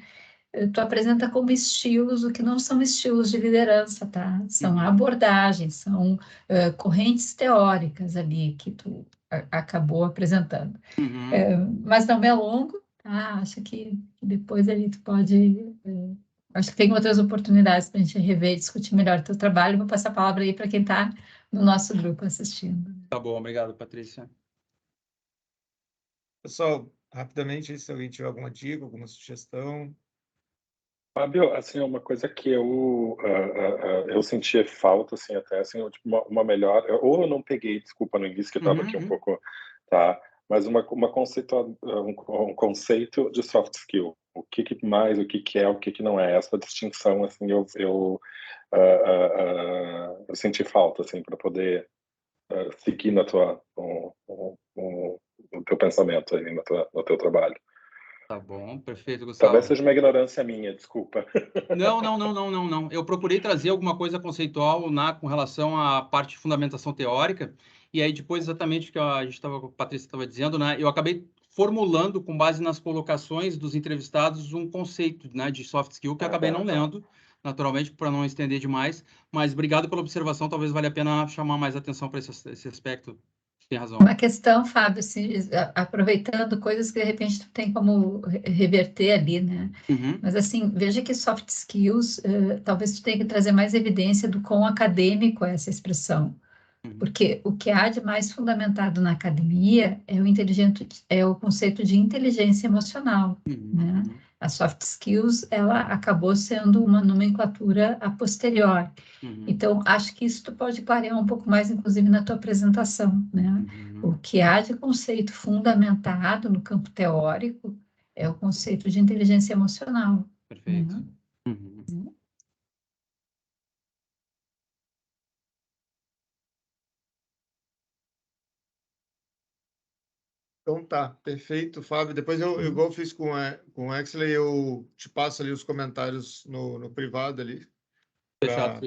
Tu apresenta como estilos o que não são estilos de liderança, tá? São abordagens, são correntes teóricas ali que tu acabou apresentando. Mas não me alongo, tá? Acho que depois ali tu pode... acho que tem outras oportunidades para a gente rever e discutir melhor o teu trabalho. Vou passar a palavra aí para quem está no nosso grupo assistindo. Tá bom, obrigado, Patrícia. Pessoal, rapidamente, se alguém tiver alguma dica, alguma sugestão. Fábio, assim, uma coisa que eu senti falta, assim, até, assim, tipo, uma melhor... Ou eu não peguei, desculpa, no início, que eu estava aqui um pouco, tá? Mas um conceito de soft skill. O que mais, o que é, o que não é. Essa distinção, assim, eu senti falta, assim, para poder seguir no teu pensamento aí, no teu trabalho. Tá bom, perfeito, Gustavo. Talvez seja uma ignorância minha, desculpa. Não. Eu procurei trazer alguma coisa conceitual com relação à parte de fundamentação teórica, e aí depois exatamente o que a Patrícia estava dizendo, né? Eu acabei formulando, com base nas colocações dos entrevistados, um conceito, né, de soft skill que eu acabei não lendo, naturalmente, para não estender demais, mas obrigado pela observação, talvez valha a pena chamar mais atenção para esse aspecto. Tem razão. Uma questão, Fábio, assim, aproveitando coisas que de repente tu tem como reverter ali, né? Mas assim, veja que soft skills, talvez tu tenha que trazer mais evidência do quão acadêmico é essa expressão. Porque o que há de mais fundamentado na academia é o conceito de inteligência emocional, né? A soft skills, ela acabou sendo uma nomenclatura a posteriori. Então, acho que isso tu pode clarear um pouco mais, inclusive, na tua apresentação, né? O que há de conceito fundamentado no campo teórico é o conceito de inteligência emocional. Perfeito. Então tá, perfeito, Fábio. Depois igual eu fiz com o Exley, eu te passo ali os comentários no privado ali. Fechado,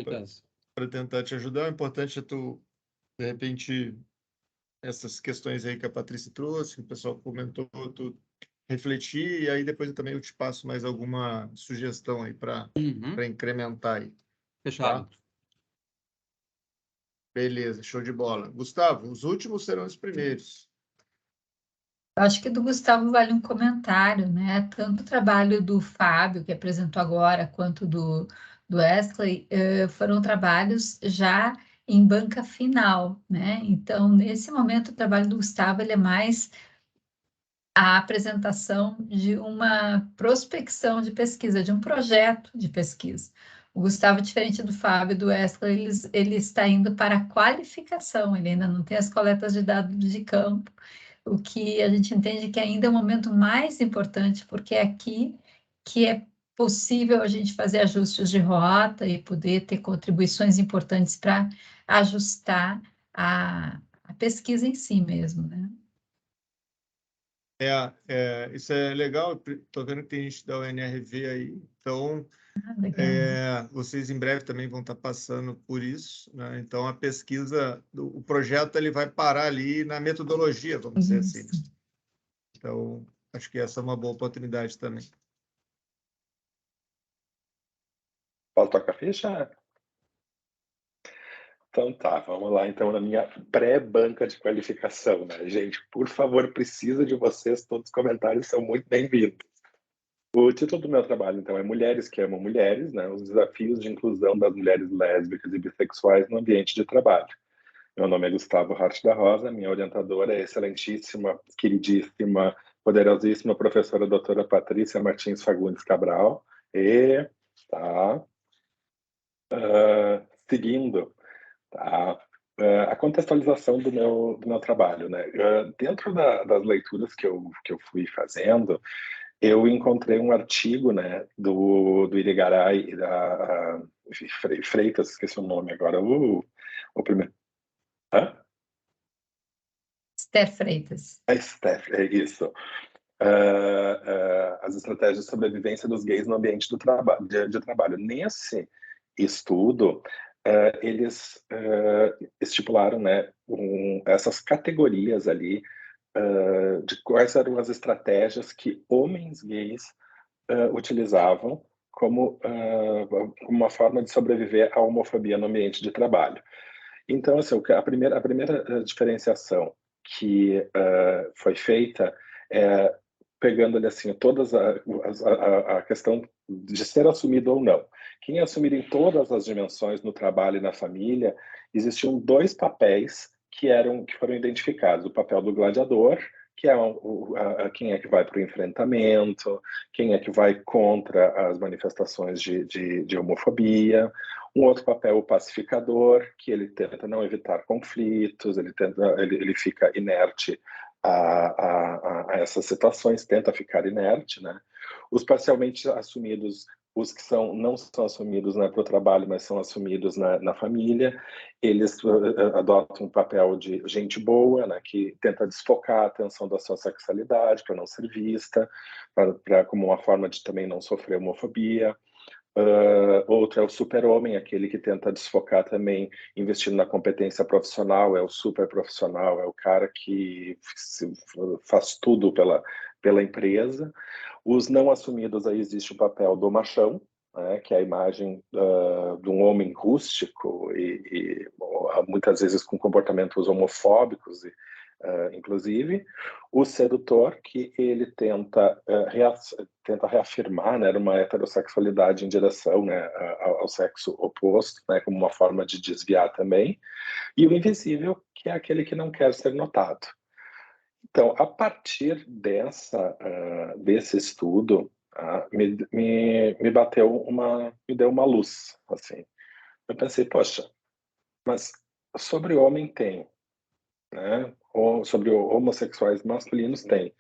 para tentar te ajudar. O importante é tu, de repente, essas questões aí que a Patrícia trouxe, que o pessoal comentou, tu refletir, e aí depois eu te passo mais alguma sugestão aí para incrementar aí. Fechado. Tá? Beleza, show de bola. Gustavo, os últimos serão os primeiros. Acho que do Gustavo vale um comentário, né? Tanto o trabalho do Fábio, que apresentou agora, quanto do Wesley, foram trabalhos já em banca final, né? Então, nesse momento, o trabalho do Gustavo ele é mais a apresentação de uma prospecção de pesquisa, de um projeto de pesquisa. O Gustavo, diferente do Fábio e do Wesley, ele está indo para a qualificação, ele ainda não tem as coletas de dados de campo, o que a gente entende que ainda é o momento mais importante, porque é aqui que é possível a gente fazer ajustes de rota e poder ter contribuições importantes para ajustar a pesquisa em si mesmo, né? Isso é legal, estou vendo que tem gente da UNRV aí, então vocês em breve também vão estar passando por isso, né? Então a pesquisa, o projeto ele vai parar ali na metodologia, vamos dizer assim. Então, acho que essa é uma boa oportunidade também. Posso tocar a ficha? Então tá, vamos lá então na minha pré-banca de qualificação, né? Gente, por favor, preciso de vocês, todos os comentários são muito bem-vindos. O título do meu trabalho, então, é Mulheres que Amam Mulheres, né? Os desafios de inclusão das mulheres lésbicas e bissexuais no ambiente de trabalho. Meu nome é Gustavo Hart da Rosa, minha orientadora é a excelentíssima, queridíssima, poderosíssima professora doutora Patrícia Martins Fagundes Cabral. Seguindo, tá? A contextualização do meu trabalho, né? Dentro das leituras que eu fui fazendo, eu encontrei um artigo, né, do Irigaray e da Freitas, esqueci o nome agora, o primeiro... Hã? Esther Freitas. A Steph, é isso. As estratégias de sobrevivência dos gays no ambiente de trabalho. Nesse estudo, eles estipularam, né, essas categorias ali de quais eram as estratégias que homens gays utilizavam como uma forma de sobreviver à homofobia no ambiente de trabalho. Então, assim, a primeira diferenciação que foi feita é pegando ali assim todas a questão de ser assumido ou não. Quem é assumido em todas as dimensões no trabalho e na família, existiam dois papéis que foram identificados: o papel do gladiador, que é quem é que vai para o enfrentamento, quem é que vai contra as manifestações de homofobia. Um outro papel, o pacificador, que ele tenta não evitar conflitos, ele fica inerte a essas situações, tenta ficar inerte, né? Os parcialmente assumidos, os que não são assumidos, né, para o trabalho, mas são assumidos na família, eles adotam um papel de gente boa, né, que tenta desfocar a atenção da sua sexualidade para não ser vista, como uma forma de também não sofrer homofobia. Outro é o super-homem, aquele que tenta desfocar também, investindo na competência profissional, é o super profissional, é o cara que faz tudo pela empresa. Os não assumidos, aí existe o papel do machão, né, que é a imagem de um homem rústico e muitas vezes com comportamentos homofóbicos, inclusive. O sedutor, que ele tenta reafirmar, né, uma heterossexualidade em direção, né, ao sexo oposto, né, como uma forma de desviar também. E o invisível, que é aquele que não quer ser notado. Então, a partir desse estudo, me deu uma luz, assim. Eu pensei, poxa, mas sobre o homem tem, né? Ou sobre homossexuais masculinos tem.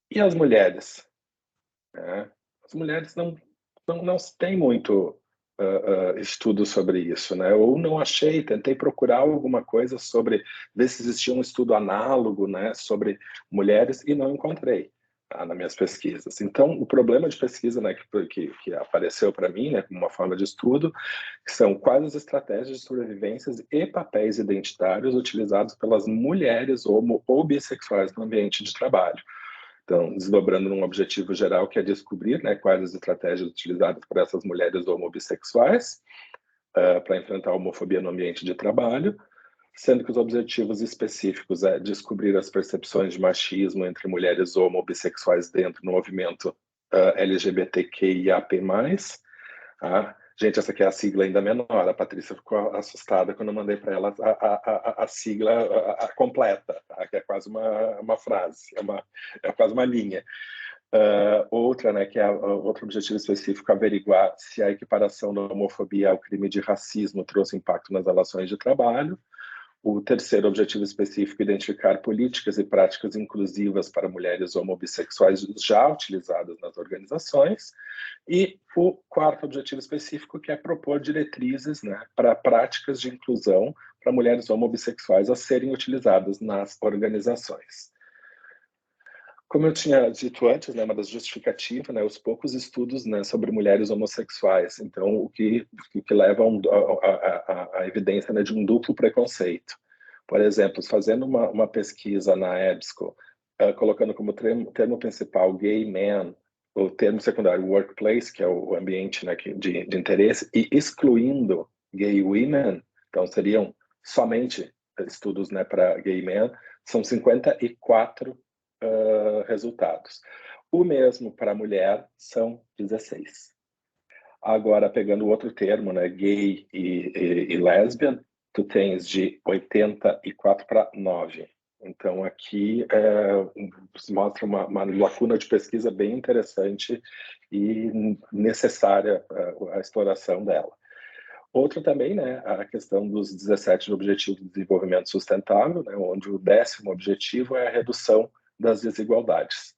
E as mulheres? Né? As mulheres não têm muito estudo sobre isso, né? Ou não achei, tentei procurar alguma coisa sobre, ver se existia um estudo análogo, né, sobre mulheres e não encontrei nas minhas pesquisas. Então, o problema de pesquisa, né, que apareceu para mim, né, como uma forma de estudo, são quais as estratégias de sobrevivências e papéis identitários utilizados pelas mulheres homo ou bissexuais no ambiente de trabalho. Então, desdobrando num objetivo geral, que é descobrir, né, quais as estratégias utilizadas por essas mulheres homo-bissexuais para enfrentar a homofobia no ambiente de trabalho, sendo que os objetivos específicos é descobrir as percepções de machismo entre mulheres homo-bissexuais dentro do movimento LGBTQIAP+. Gente, essa aqui é a sigla ainda menor. A Patrícia ficou assustada quando eu mandei para ela a sigla completa, tá? Que é quase uma frase, é quase uma linha. Outra, né, que é outro objetivo específico, averiguar se a equiparação da homofobia ao crime de racismo trouxe impacto nas relações de trabalho. O terceiro objetivo específico, identificar políticas e práticas inclusivas para mulheres homo-bissexuais já utilizadas nas organizações. E o quarto objetivo específico, que é propor diretrizes, né, para práticas de inclusão para mulheres homo-bissexuais a serem utilizadas nas organizações. Como eu tinha dito antes, né, uma das justificativas, né, os poucos estudos, né, sobre mulheres homossexuais. Então, o que leva a evidência, né, de um duplo preconceito. Por exemplo, fazendo uma pesquisa na EBSCO, colocando como termo principal gay man, o termo secundário workplace, que é o ambiente, né, de interesse, e excluindo gay women, então seriam somente estudos, né, para gay men, são 54 resultados. O mesmo para a mulher são 16. Agora, pegando outro termo, né, gay e lesbian, tu tens de 84 para 9. Então, aqui mostra uma lacuna de pesquisa bem interessante e necessária a exploração dela. Outro também, né, a questão dos 17 Objetivos de Desenvolvimento Sustentável, né, onde o 10º objetivo é a redução das desigualdades.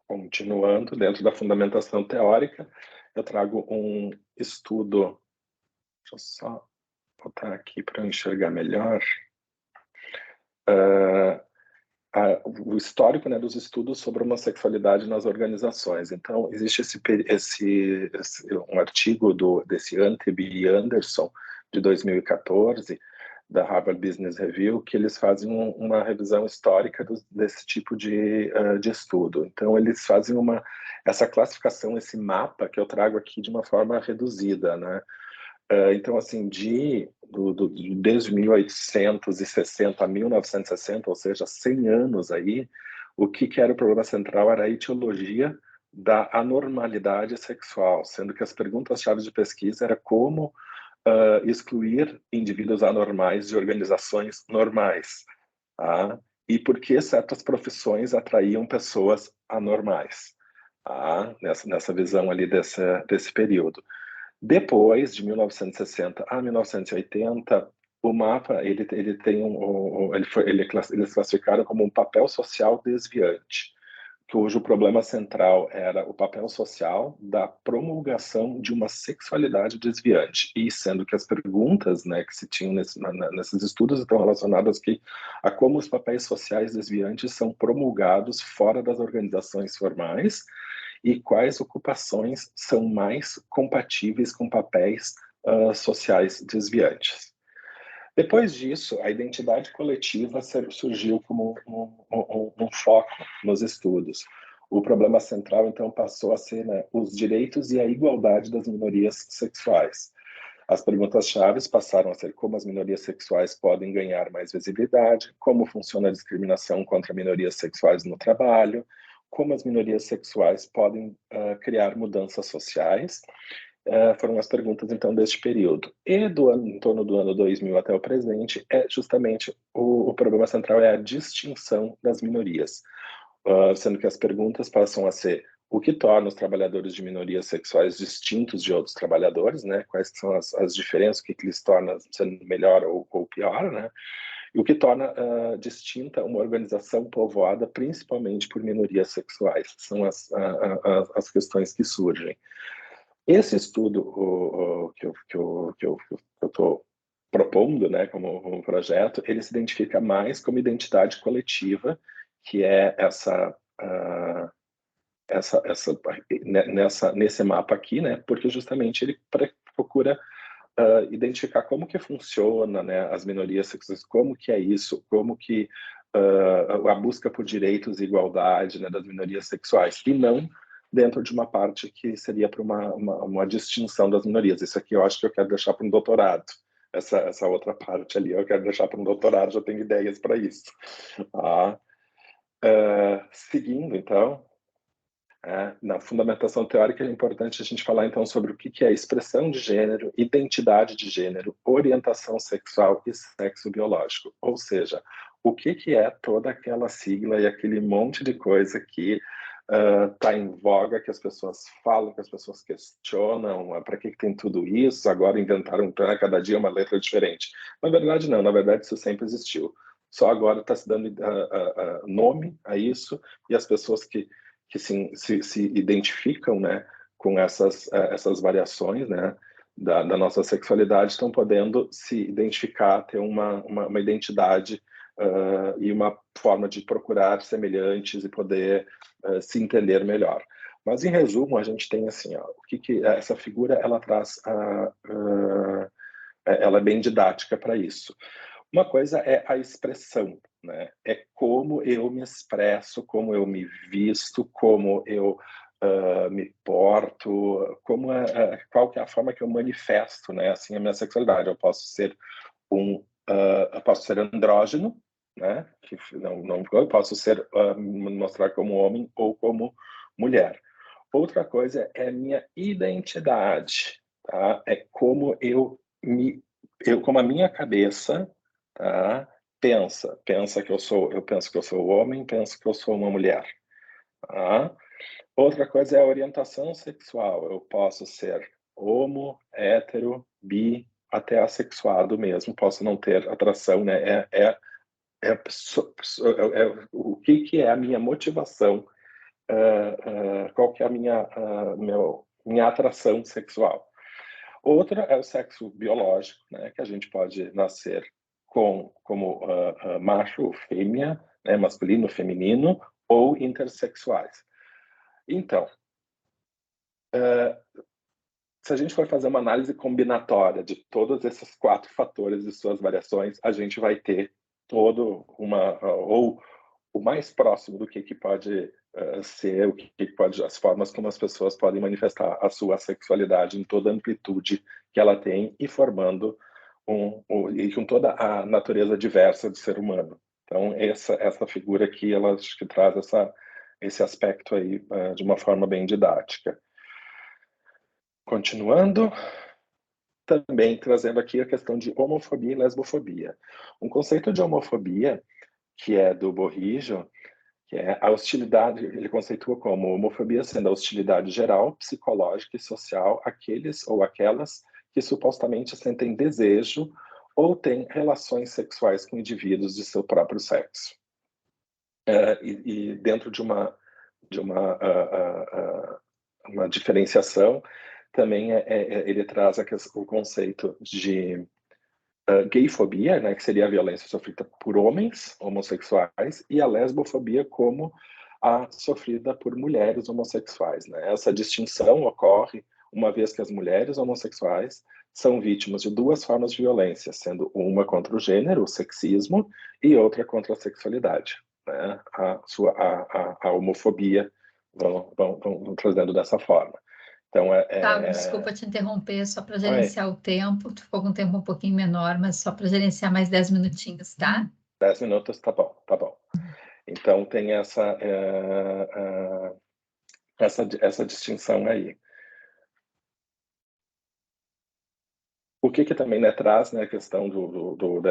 Continuando, dentro da fundamentação teórica, eu trago um estudo, deixa eu só botar aqui para eu enxergar melhor, o histórico, né, dos estudos sobre homossexualidade nas organizações. Então, existe um artigo desse Anteb e Anderson, de 2014, da Harvard Business Review, que eles fazem uma revisão histórica desse tipo de estudo. Então, eles fazem essa classificação, esse mapa que eu trago aqui de uma forma reduzida, né? Então, assim, desde 1860 a 1960, ou seja, 100 anos aí, o que era o problema central era a etiologia da anormalidade sexual, sendo que as perguntas-chave de pesquisa era como excluir indivíduos anormais de organizações normais, tá? E por que certas profissões atraíam pessoas anormais, tá? Nessa visão ali desse período. Depois, de 1960 a 1980, o mapa eles classificaram como um papel social desviante, cujo problema central era o papel social da promulgação de uma sexualidade desviante, e sendo que as perguntas, né, que se tinham nesses estudos estão relacionadas a como os papéis sociais desviantes são promulgados fora das organizações formais e quais ocupações são mais compatíveis com papéis sociais desviantes. Depois disso, a identidade coletiva surgiu como um foco nos estudos. O problema central, então, passou a ser, né, os direitos e a igualdade das minorias sexuais. As perguntas-chave passaram a ser como as minorias sexuais podem ganhar mais visibilidade, como funciona a discriminação contra minorias sexuais no trabalho, como as minorias sexuais podem criar mudanças sociais. Foram as perguntas, então, deste período. E em torno do ano 2000 até o presente, justamente o problema central é a distinção das minorias, sendo que as perguntas passam a ser o que torna os trabalhadores de minorias sexuais distintos de outros trabalhadores, né? Quais são as diferenças, o que lhes torna sendo melhor ou pior, né? E o que torna distinta uma organização povoada principalmente por minorias sexuais. São as questões que surgem. Esse estudo que eu estou propondo, né, como projeto, ele se identifica mais como identidade coletiva, que é nesse mapa aqui, né, porque justamente ele procura identificar como que funciona, né, as minorias sexuais, como que é isso, como que a busca por direitos e igualdade, né, das minorias sexuais, e não dentro de uma parte que seria para uma distinção das minorias. Isso aqui eu acho que eu quero deixar para um doutorado. Essa outra parte ali eu quero deixar para um doutorado, já tenho ideias para isso. Seguindo, então, na fundamentação teórica é importante a gente falar, então, sobre o que é expressão de gênero, identidade de gênero, orientação sexual e sexo biológico. Ou seja, o que é toda aquela sigla e aquele monte de coisa que está em voga, que as pessoas falam, que as pessoas questionam, para que tem tudo isso, agora inventaram cada dia uma letra diferente. Na verdade, não, na verdade isso sempre existiu. Só agora está se dando nome a isso, e as pessoas que se identificam, né, com essas variações, né, da nossa sexualidade, estão podendo se identificar, ter uma identidade e uma forma de procurar semelhantes e poder se entender melhor. Mas, em resumo, a gente tem assim, o que essa figura ela traz, ela é bem didática para isso. Uma coisa é a expressão, né? É como eu me expresso, como eu me visto, como eu me porto, qual que é a forma que eu manifesto, né? Assim, a minha sexualidade. Eu posso ser andrógeno, né? Eu posso mostrar como homem ou como mulher. Outra coisa é a minha identidade, tá? É como como a minha cabeça, tá? pensa que eu penso que eu sou homem, penso que eu sou uma mulher, tá? Outra coisa é a orientação sexual. Eu posso ser homo, hétero, bi, até assexuado mesmo. Posso não ter atração, né? O que é a minha motivação? Qual que é a minha atração sexual? Outra é o sexo biológico, né? Que a gente pode nascer como macho ou fêmea, né? Masculino, feminino, ou intersexuais. Então, se a gente for fazer uma análise combinatória de todos esses 4 fatores e suas variações, a gente vai ter ou o mais próximo do que pode ser, as formas como as pessoas podem manifestar a sua sexualidade em toda a amplitude que ela tem e formando e com toda a natureza diversa do ser humano. Então, essa figura aqui, ela acho que traz esse aspecto aí de uma forma bem didática. Continuando. também trazendo aqui a questão de homofobia e lesbofobia. Um conceito de homofobia, que é do Borrijo, que é a hostilidade, ele conceitua como homofobia sendo a hostilidade geral, psicológica e social àqueles ou aquelas que supostamente sentem desejo ou têm relações sexuais com indivíduos de seu próprio sexo. E dentro de uma diferenciação, também ele traz o conceito de gayfobia, né, que seria a violência sofrida por homens homossexuais, e a lesbofobia como a sofrida por mulheres homossexuais, né? Essa distinção ocorre uma vez que as mulheres homossexuais são vítimas de duas formas de violência, sendo uma contra o gênero, o sexismo, e outra contra a sexualidade, né? A homofobia vão trazendo dessa forma. Então, desculpa te interromper, só para gerenciar o tempo. Tu ficou com o tempo um pouquinho menor, mas só para gerenciar mais 10 minutinhos, tá? 10 minutos, tá bom, tá bom. Então, tem essa distinção aí. O que também, né, traz, né, a questão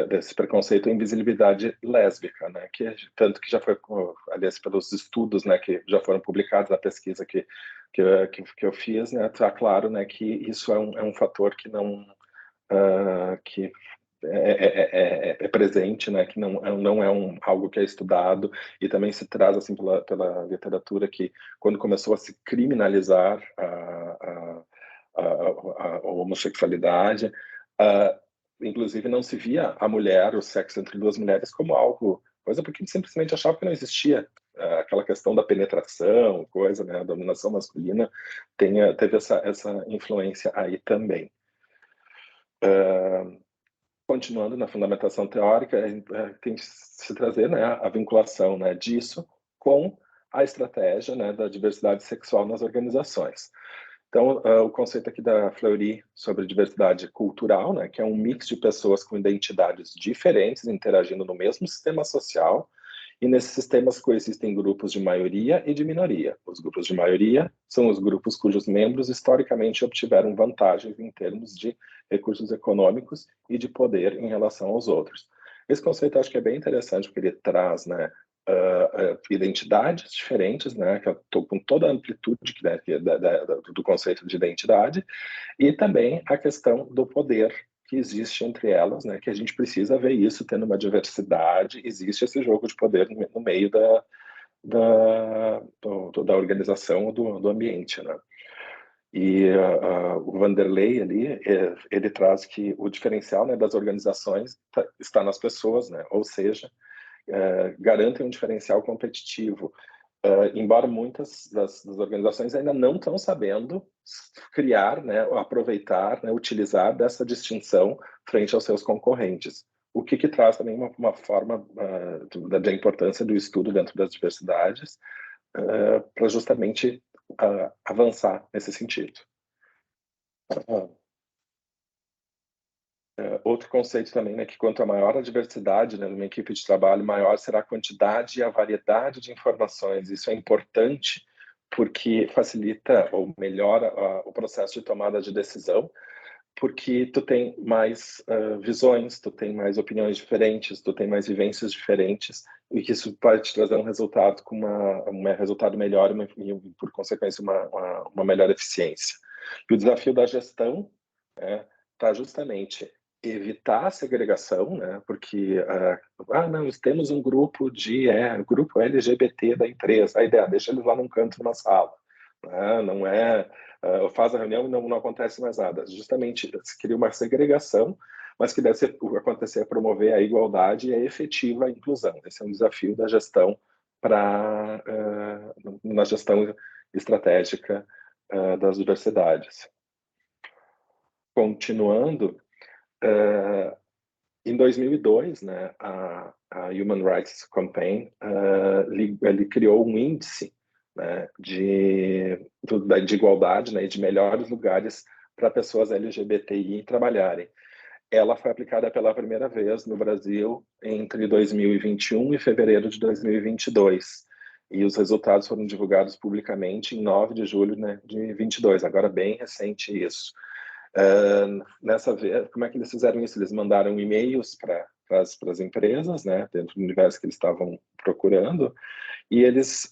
desse preconceito, a invisibilidade lésbica, né, que tanto que já foi, aliás, pelos estudos, né, que já foram publicados na pesquisa que eu fiz, né, tá claro, né, que isso é um fator que não que é presente, né, que não é algo que é estudado, e também se traz assim pela literatura que quando começou a se criminalizar a homossexualidade, inclusive não se via a mulher, o sexo entre duas mulheres como algo, coisa porque simplesmente achava que não existia aquela questão da penetração, coisa, né, a dominação masculina teve essa influência aí também. Continuando na fundamentação teórica, tem que se trazer, né, a vinculação, né, disso com a estratégia, né, da diversidade sexual nas organizações. Então, o conceito aqui da Fleury sobre diversidade cultural, né, que é um mix de pessoas com identidades diferentes interagindo no mesmo sistema social, e nesses sistemas coexistem grupos de maioria e de minoria. Os grupos de maioria são os grupos cujos membros historicamente obtiveram vantagens em termos de recursos econômicos e de poder em relação aos outros. Esse conceito eu acho que é bem interessante, porque ele traz, né, identidades diferentes, né, que eu estou com toda a amplitude do conceito de identidade, e também a questão do poder que existe entre elas, né, que a gente precisa ver isso tendo uma diversidade, existe esse jogo de poder no meio da organização do ambiente, né. E o Vanderlei ali, ele traz que o diferencial, né, das organizações está nas pessoas, né, ou seja, garantem um diferencial competitivo, embora muitas das organizações ainda não estão sabendo criar, né, aproveitar, né, utilizar dessa distinção frente aos seus concorrentes. O que traz também uma forma da importância do estudo dentro das diversidades para justamente avançar nesse sentido. Outro conceito também, né, que quanto maior a diversidade, né, numa equipe de trabalho, maior será a quantidade e a variedade de informações. Isso é importante porque facilita ou melhora o processo de tomada de decisão, porque tu tem mais visões, tu tem mais opiniões diferentes, tu tem mais vivências diferentes, e que isso pode te trazer um resultado com um resultado melhor e, por consequência, uma melhor eficiência. E o desafio da gestão está justamente evitar a segregação, né? Porque nós temos um grupo grupo LGBT da empresa, a ideia deixa eles lá num canto numa sala, né? Não faz a reunião e não acontece mais nada. Justamente se cria uma segregação, mas que deve acontecer a promover a igualdade e a efetiva inclusão. Esse é um desafio da gestão na gestão estratégica das diversidades. Continuando, em 2002, né, a Human Rights Campaign ele criou um índice, né, de igualdade, né, e de melhores lugares para pessoas LGBTI trabalharem. Ela foi aplicada pela primeira vez no Brasil entre 2021 e fevereiro de 2022. E os resultados foram divulgados publicamente em 9 de julho, né, de 22, agora bem recente isso. Nessa vez, como é que eles fizeram isso? Eles mandaram e-mails para as empresas, né, dentro do universo que eles estavam procurando, e eles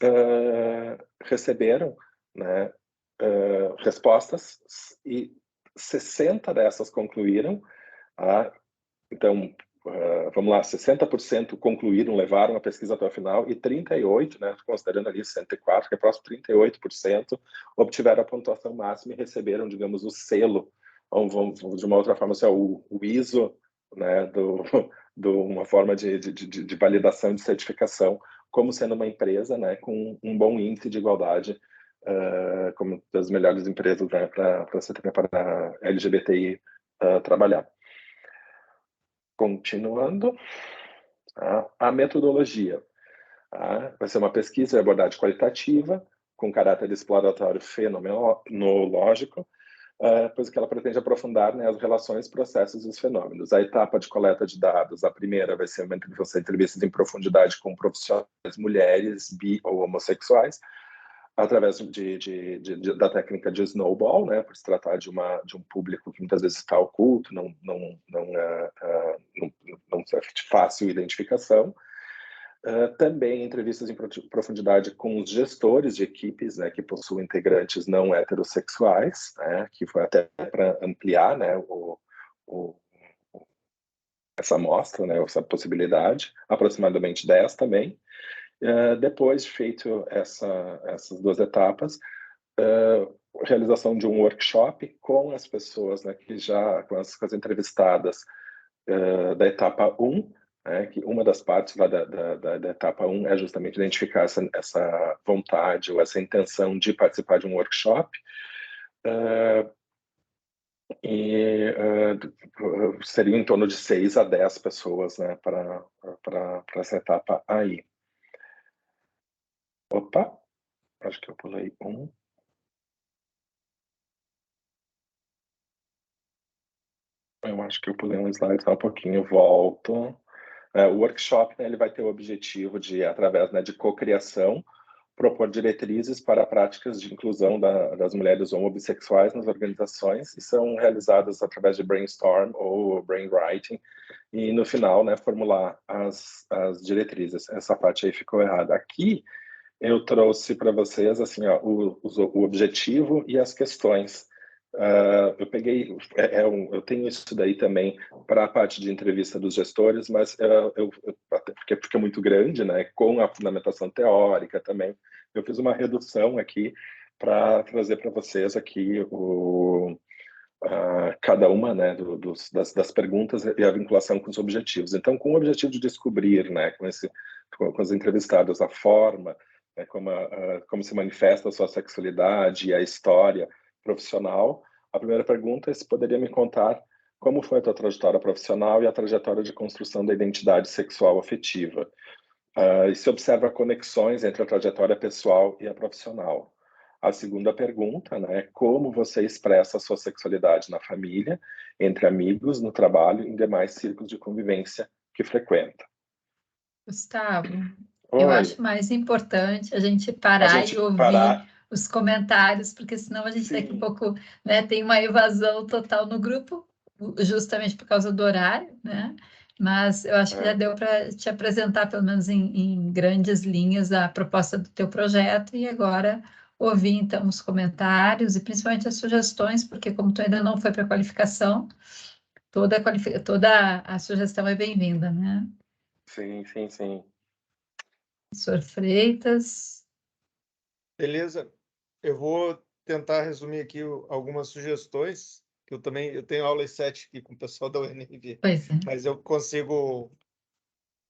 receberam, né, respostas, e 60 dessas concluíram. Então, vamos lá, 60% concluíram, levaram a pesquisa até o final, e 38%, né, considerando ali 64%, que é próximo, 38%, obtiveram a pontuação máxima e receberam, digamos, o selo, de uma outra forma, assim, o ISO, né, uma forma de validação, de certificação, como sendo uma empresa, né, com um bom índice de igualdade, como das melhores empresas, né, para LGBTI trabalhar. Continuando, a metodologia. Vai ser uma pesquisa e abordagem qualitativa, com caráter exploratório fenomenológico, pois que ela pretende aprofundar, né, as relações, processos e os fenômenos. A etapa de coleta de dados, a primeira vai ser entrevistas em profundidade com profissionais mulheres, bi ou homossexuais, através da técnica de snowball, né, por se tratar de um público que muitas vezes está oculto, não é de fácil identificação. Também entrevistas em profundidade com os gestores de equipes, né, que possuem integrantes não heterossexuais, né, que foi até para ampliar, né, essa amostra, né, essa possibilidade, aproximadamente 10 também. Depois de feito essas duas etapas, realização de um workshop com as pessoas, né, com as entrevistadas da etapa 1, né, que uma das partes lá da etapa 1 é justamente identificar essa vontade ou essa intenção de participar de um workshop, seria em torno de 6 a 10 pessoas, né, para essa etapa aí. Opa, acho que eu pulei um. Eu acho que eu pulei um slide só um pouquinho, volto. O workshop, né, ele vai ter o objetivo de, através, né, de cocriação, propor diretrizes para práticas de inclusão das mulheres homossexuais nas organizações, e são realizadas através de brainstorm ou brainwriting, e no final, né, formular as diretrizes. Essa parte aí ficou errada. Aqui eu trouxe para vocês assim, ó, o objetivo e as questões. Eu peguei, eu tenho isso daí também para a parte de entrevista dos gestores, mas porque fica muito grande, né, com a fundamentação teórica também. Eu fiz uma redução aqui para trazer para vocês aqui cada uma, né, das perguntas e a vinculação com os objetivos. Então, com o objetivo de descobrir, né, com os entrevistados, a forma, né, como se manifesta a sua sexualidade e a história profissional, a primeira pergunta é se poderia me contar como foi a tua trajetória profissional e a trajetória de construção da identidade sexual afetiva. E se observa conexões entre a trajetória pessoal e a profissional. A segunda pergunta, né, é como você expressa a sua sexualidade na família, entre amigos, no trabalho e em demais círculos de convivência que frequenta. Gustavo, Oi. eu acho mais importante a gente parar e ouvir os comentários, porque senão a gente daqui a pouco, né, tem uma evasão total no grupo, justamente por causa do horário, né? Mas eu acho que já deu para te apresentar, pelo menos em grandes linhas, a proposta do teu projeto, e agora ouvir, então, os comentários e principalmente as sugestões, porque como tu ainda não foi para a qualificação, toda a sugestão é bem-vinda, né? Sim. Professor Freitas. Beleza. Eu vou tentar resumir aqui algumas sugestões, que eu tenho aula às 7 aqui com o pessoal da UNRV, mas eu consigo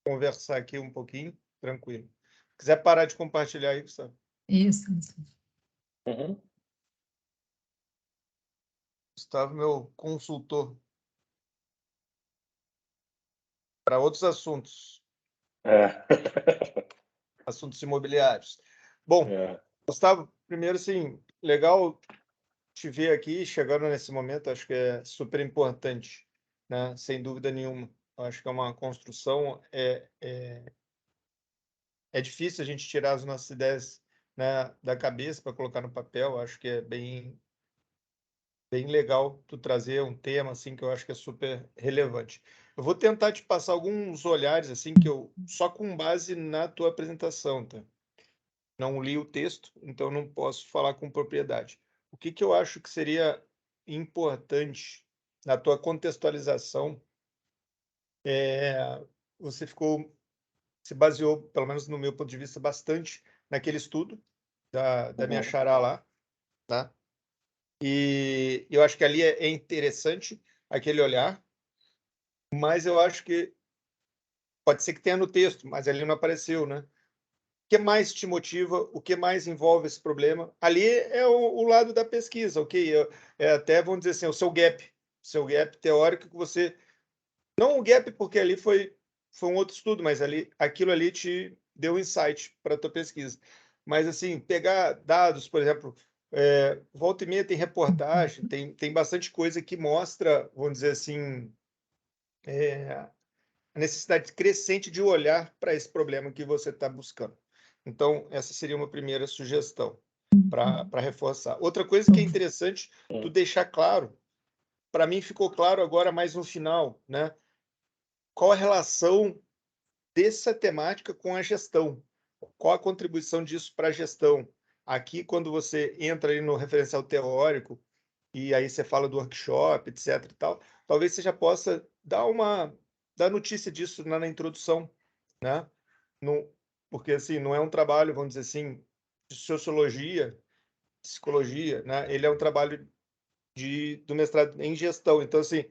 conversar aqui um pouquinho, tranquilo. Se quiser parar de compartilhar aí, Gustavo. Isso. Uhum. Gustavo, meu consultor para outros assuntos. Assuntos imobiliários. Bom, Gustavo, primeiro, assim, legal te ver aqui, chegando nesse momento, acho que é super importante, né? Sem dúvida nenhuma. Acho que é uma construção, é difícil a gente tirar as nossas ideias, né, da cabeça para colocar no papel, acho que é bem bem legal tu trazer um tema assim que eu acho que é super relevante. Eu vou tentar te passar alguns olhares assim que eu só com base na tua apresentação, tá? Não li o texto, então não posso falar com propriedade. O que eu acho que seria importante na tua contextualização você se baseou, pelo menos no meu ponto de vista, bastante naquele estudo da minha xará lá, tá? E eu acho que ali é interessante aquele olhar, mas eu acho que pode ser que tenha no texto, mas ali não apareceu, né? O que mais te motiva? O que mais envolve esse problema? Ali é o lado da pesquisa, ok? Até, vamos dizer assim, o seu gap teórico que você... Não o gap, porque ali foi um outro estudo, mas aquilo ali te deu insight para a tua pesquisa. Mas, assim, pegar dados, por exemplo, volta e meia tem reportagem, tem bastante coisa que mostra, vamos dizer assim, a necessidade crescente de olhar para esse problema que você está buscando. Então, essa seria uma primeira sugestão para reforçar. Outra coisa que é interessante tu deixar claro, para mim ficou claro agora mais no final, né? Qual a relação dessa temática com a gestão? Qual a contribuição disso para a gestão? Aqui, quando você entra ali no referencial teórico, e aí você fala do workshop, etc. e tal, talvez você já possa dar notícia disso na introdução, né? Porque assim, não é um trabalho, vamos dizer assim, de sociologia, psicologia, né? Ele é um trabalho do mestrado em gestão. Então, assim,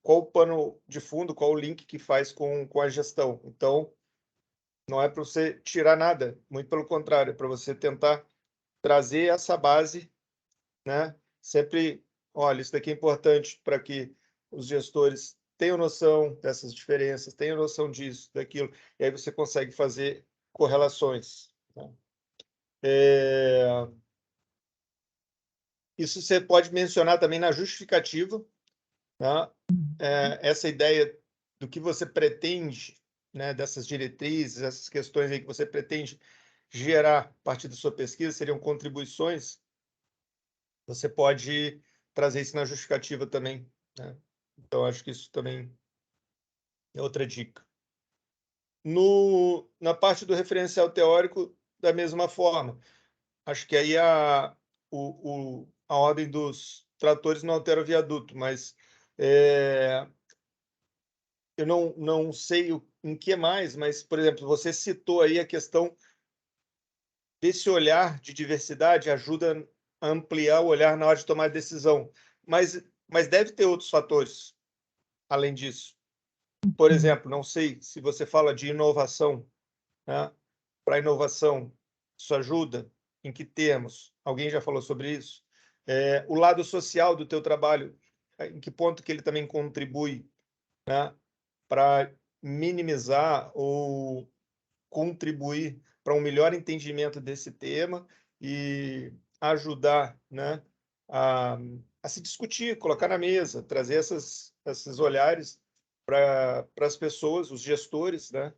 qual o pano de fundo, qual o link que faz com a gestão? Então, não é para você tirar nada, muito pelo contrário, é para você tentar trazer essa base, né? Sempre, olha, isso daqui é importante para que os gestores tenham noção dessas diferenças, tenham noção disso, daquilo, e aí você consegue fazer correlações, né? Isso você pode mencionar também na justificativa, né? Essa ideia do que você pretende, né, dessas diretrizes, essas questões aí que você pretende gerar a partir da sua pesquisa, seriam contribuições. Você pode trazer isso na justificativa também, né? Então, acho que isso também é outra dica. Na parte do referencial teórico, da mesma forma. Acho que aí a ordem dos tratores não altera o viaduto, mas eu não sei em que mais, mas, por exemplo, você citou aí a questão desse olhar de diversidade ajuda a ampliar o olhar na hora de tomar decisão, mas deve ter outros fatores além disso. Por exemplo, não sei se você fala de inovação, né? Para inovação, isso ajuda? Em que termos? Alguém já falou sobre isso? O lado social do teu trabalho, em que ponto que ele também contribui, né, para minimizar ou contribuir para um melhor entendimento desse tema e ajudar, né, a se discutir, colocar na mesa, trazer esses olhares para as pessoas, os gestores, né,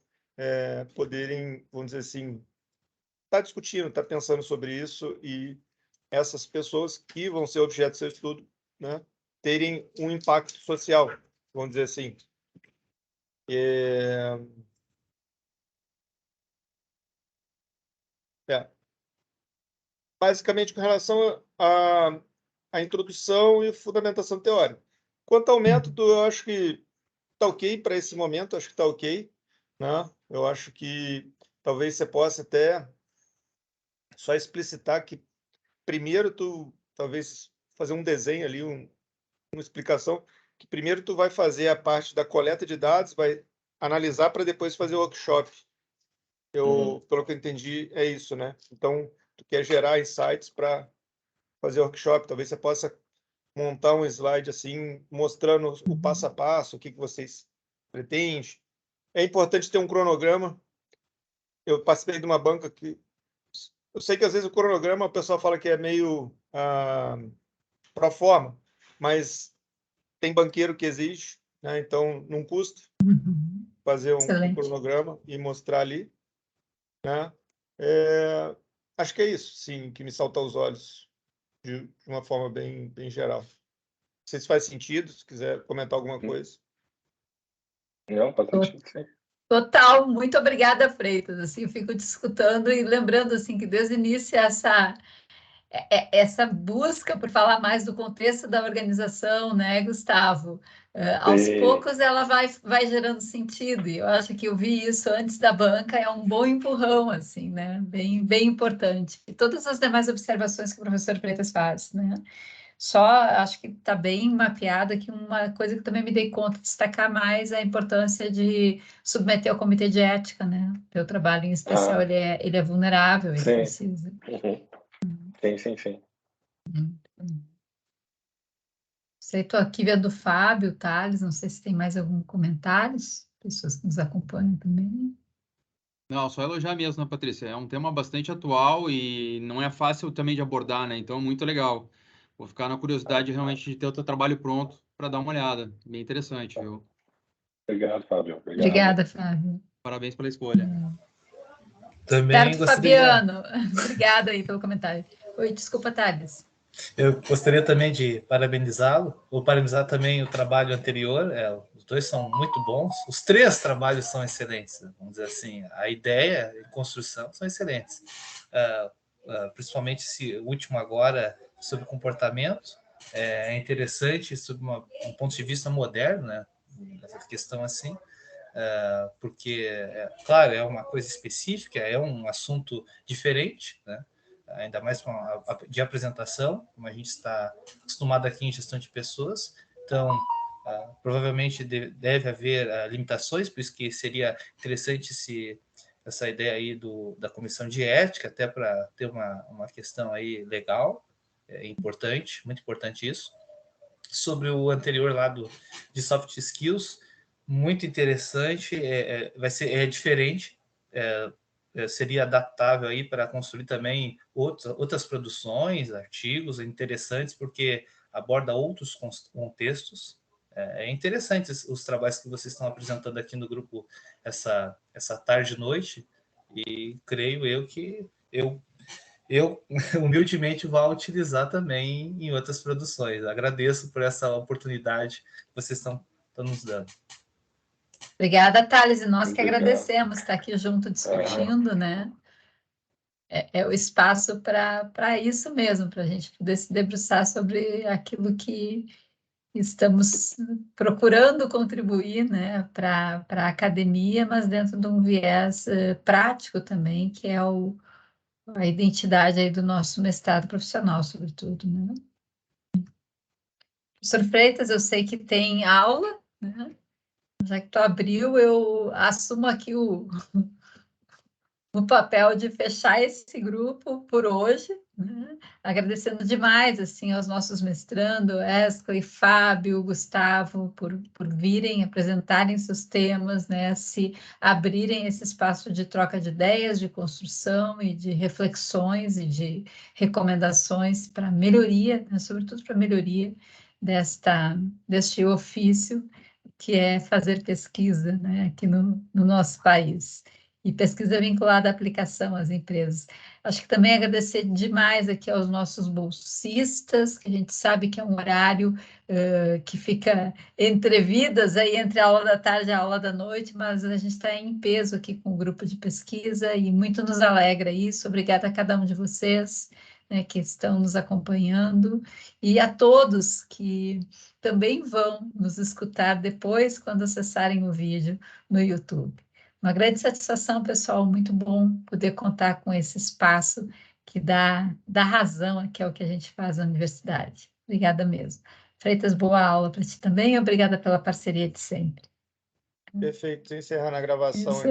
poderem, vamos dizer assim, estar discutindo, estar pensando sobre isso e essas pessoas que vão ser objeto do seu estudo, né, terem um impacto social, vamos dizer assim. Basicamente com relação à introdução e fundamentação teórica. Quanto ao método, eu acho que está ok para esse momento, acho que está ok, né? Eu acho que talvez você possa até só explicitar que primeiro tu talvez fazer um desenho ali, uma explicação, que primeiro tu vai fazer a parte da coleta de dados, vai analisar para depois fazer o workshop. Pelo que eu entendi, é isso, né? Então, tu quer gerar insights para fazer workshop, talvez você possa montar um slide assim, mostrando o passo a passo, o que vocês pretendem. É importante ter um cronograma. Eu participei de uma banca que... Eu sei que às vezes o cronograma o pessoal fala que é meio pro forma, mas tem banqueiro que exige, né? Então não custa fazer um cronograma e mostrar ali, né? Acho que é isso, sim, que me salta aos olhos. de uma forma bem geral. Não sei se faz sentido, se quiser comentar alguma coisa. Não, faz sentido, sim. Total, muito obrigada, Freitas. Assim, eu fico te escutando e lembrando assim, que desde o início essa busca por falar mais do contexto da organização, né, Gustavo? Aos poucos ela vai gerando sentido, e eu acho que eu vi isso antes da banca, é um bom empurrão, assim, né? Bem importante. E todas as demais observações que o professor Freitas faz, né? Só acho que está bem mapeado aqui uma coisa que também me dei conta de destacar mais a importância de submeter ao comitê de ética, né? O teu trabalho em especial, ele é vulnerável, ele precisa. Sim. Sei, estou aqui vendo o Fábio, Thales, não sei se tem mais algum comentário, pessoas que nos acompanham também. Não, só elogiar mesmo, né, Patrícia? É um tema bastante atual e não é fácil também de abordar, né? Então, muito legal. Vou ficar na curiosidade realmente de ter o teu trabalho pronto para dar uma olhada. Bem interessante, viu? Obrigado, Fábio. Obrigada, Fábio. Parabéns pela escolha. Também Certo, Fabiano. Obrigada aí pelo comentário. Oi, desculpa, Thales. Eu gostaria também de parabenizá-lo, ou parabenizar também o trabalho anterior. Os dois são muito bons. Os 3 trabalhos são excelentes, vamos dizer assim. A ideia e construção são excelentes. Principalmente esse último agora sobre comportamento. É interessante sob um ponto de vista moderno, né? Essa questão assim. Porque, claro, é uma coisa específica, é um assunto diferente, né? Ainda mais de apresentação, como a gente está acostumado aqui em gestão de pessoas. Então, provavelmente deve haver limitações, por isso que seria interessante essa ideia aí da comissão de ética, até para ter uma questão aí legal, importante, muito importante isso. Sobre o anterior lá de soft skills, muito interessante, vai ser diferente, seria adaptável aí para construir também outras produções, artigos interessantes, porque aborda outros contextos. É interessante os trabalhos que vocês estão apresentando aqui no grupo essa tarde e noite, e creio eu que eu humildemente vou utilizar também em outras produções. Agradeço por essa oportunidade que vocês estão nos dando. Obrigada, Thales, e nós que agradecemos estar aqui junto discutindo, né? É o espaço para isso mesmo, para a gente poder se debruçar sobre aquilo que estamos procurando contribuir, né, para a academia, mas dentro de um viés prático também, que é a identidade aí do nosso mestrado profissional, sobretudo, né? Professor Freitas, eu sei que tem aula, né? Já que tu abriu, eu assumo aqui o papel de fechar esse grupo por hoje, né? Agradecendo demais assim aos nossos mestrandos, Wesley, Fábio, Gustavo, por virem apresentarem seus temas, né? Se abrirem esse espaço de troca de ideias, de construção e de reflexões e de recomendações para melhoria, né? Sobretudo para melhoria deste ofício que é fazer pesquisa, né? Aqui no nosso país. E pesquisa vinculada à aplicação às empresas. Acho que também agradecer demais aqui aos nossos bolsistas, que a gente sabe que é um horário que fica entre vidas, aí entre a aula da tarde e a aula da noite, mas a gente está em peso aqui com o grupo de pesquisa e muito nos alegra isso. Obrigada a cada um de vocês, né, que estão nos acompanhando e a todos que também vão nos escutar depois, quando acessarem o vídeo no YouTube. Uma grande satisfação, pessoal, muito bom poder contar com esse espaço que dá razão aqui ao que a gente faz na universidade. Obrigada mesmo. Freitas, boa aula para ti também, obrigada pela parceria de sempre. Perfeito, encerrando a gravação aqui.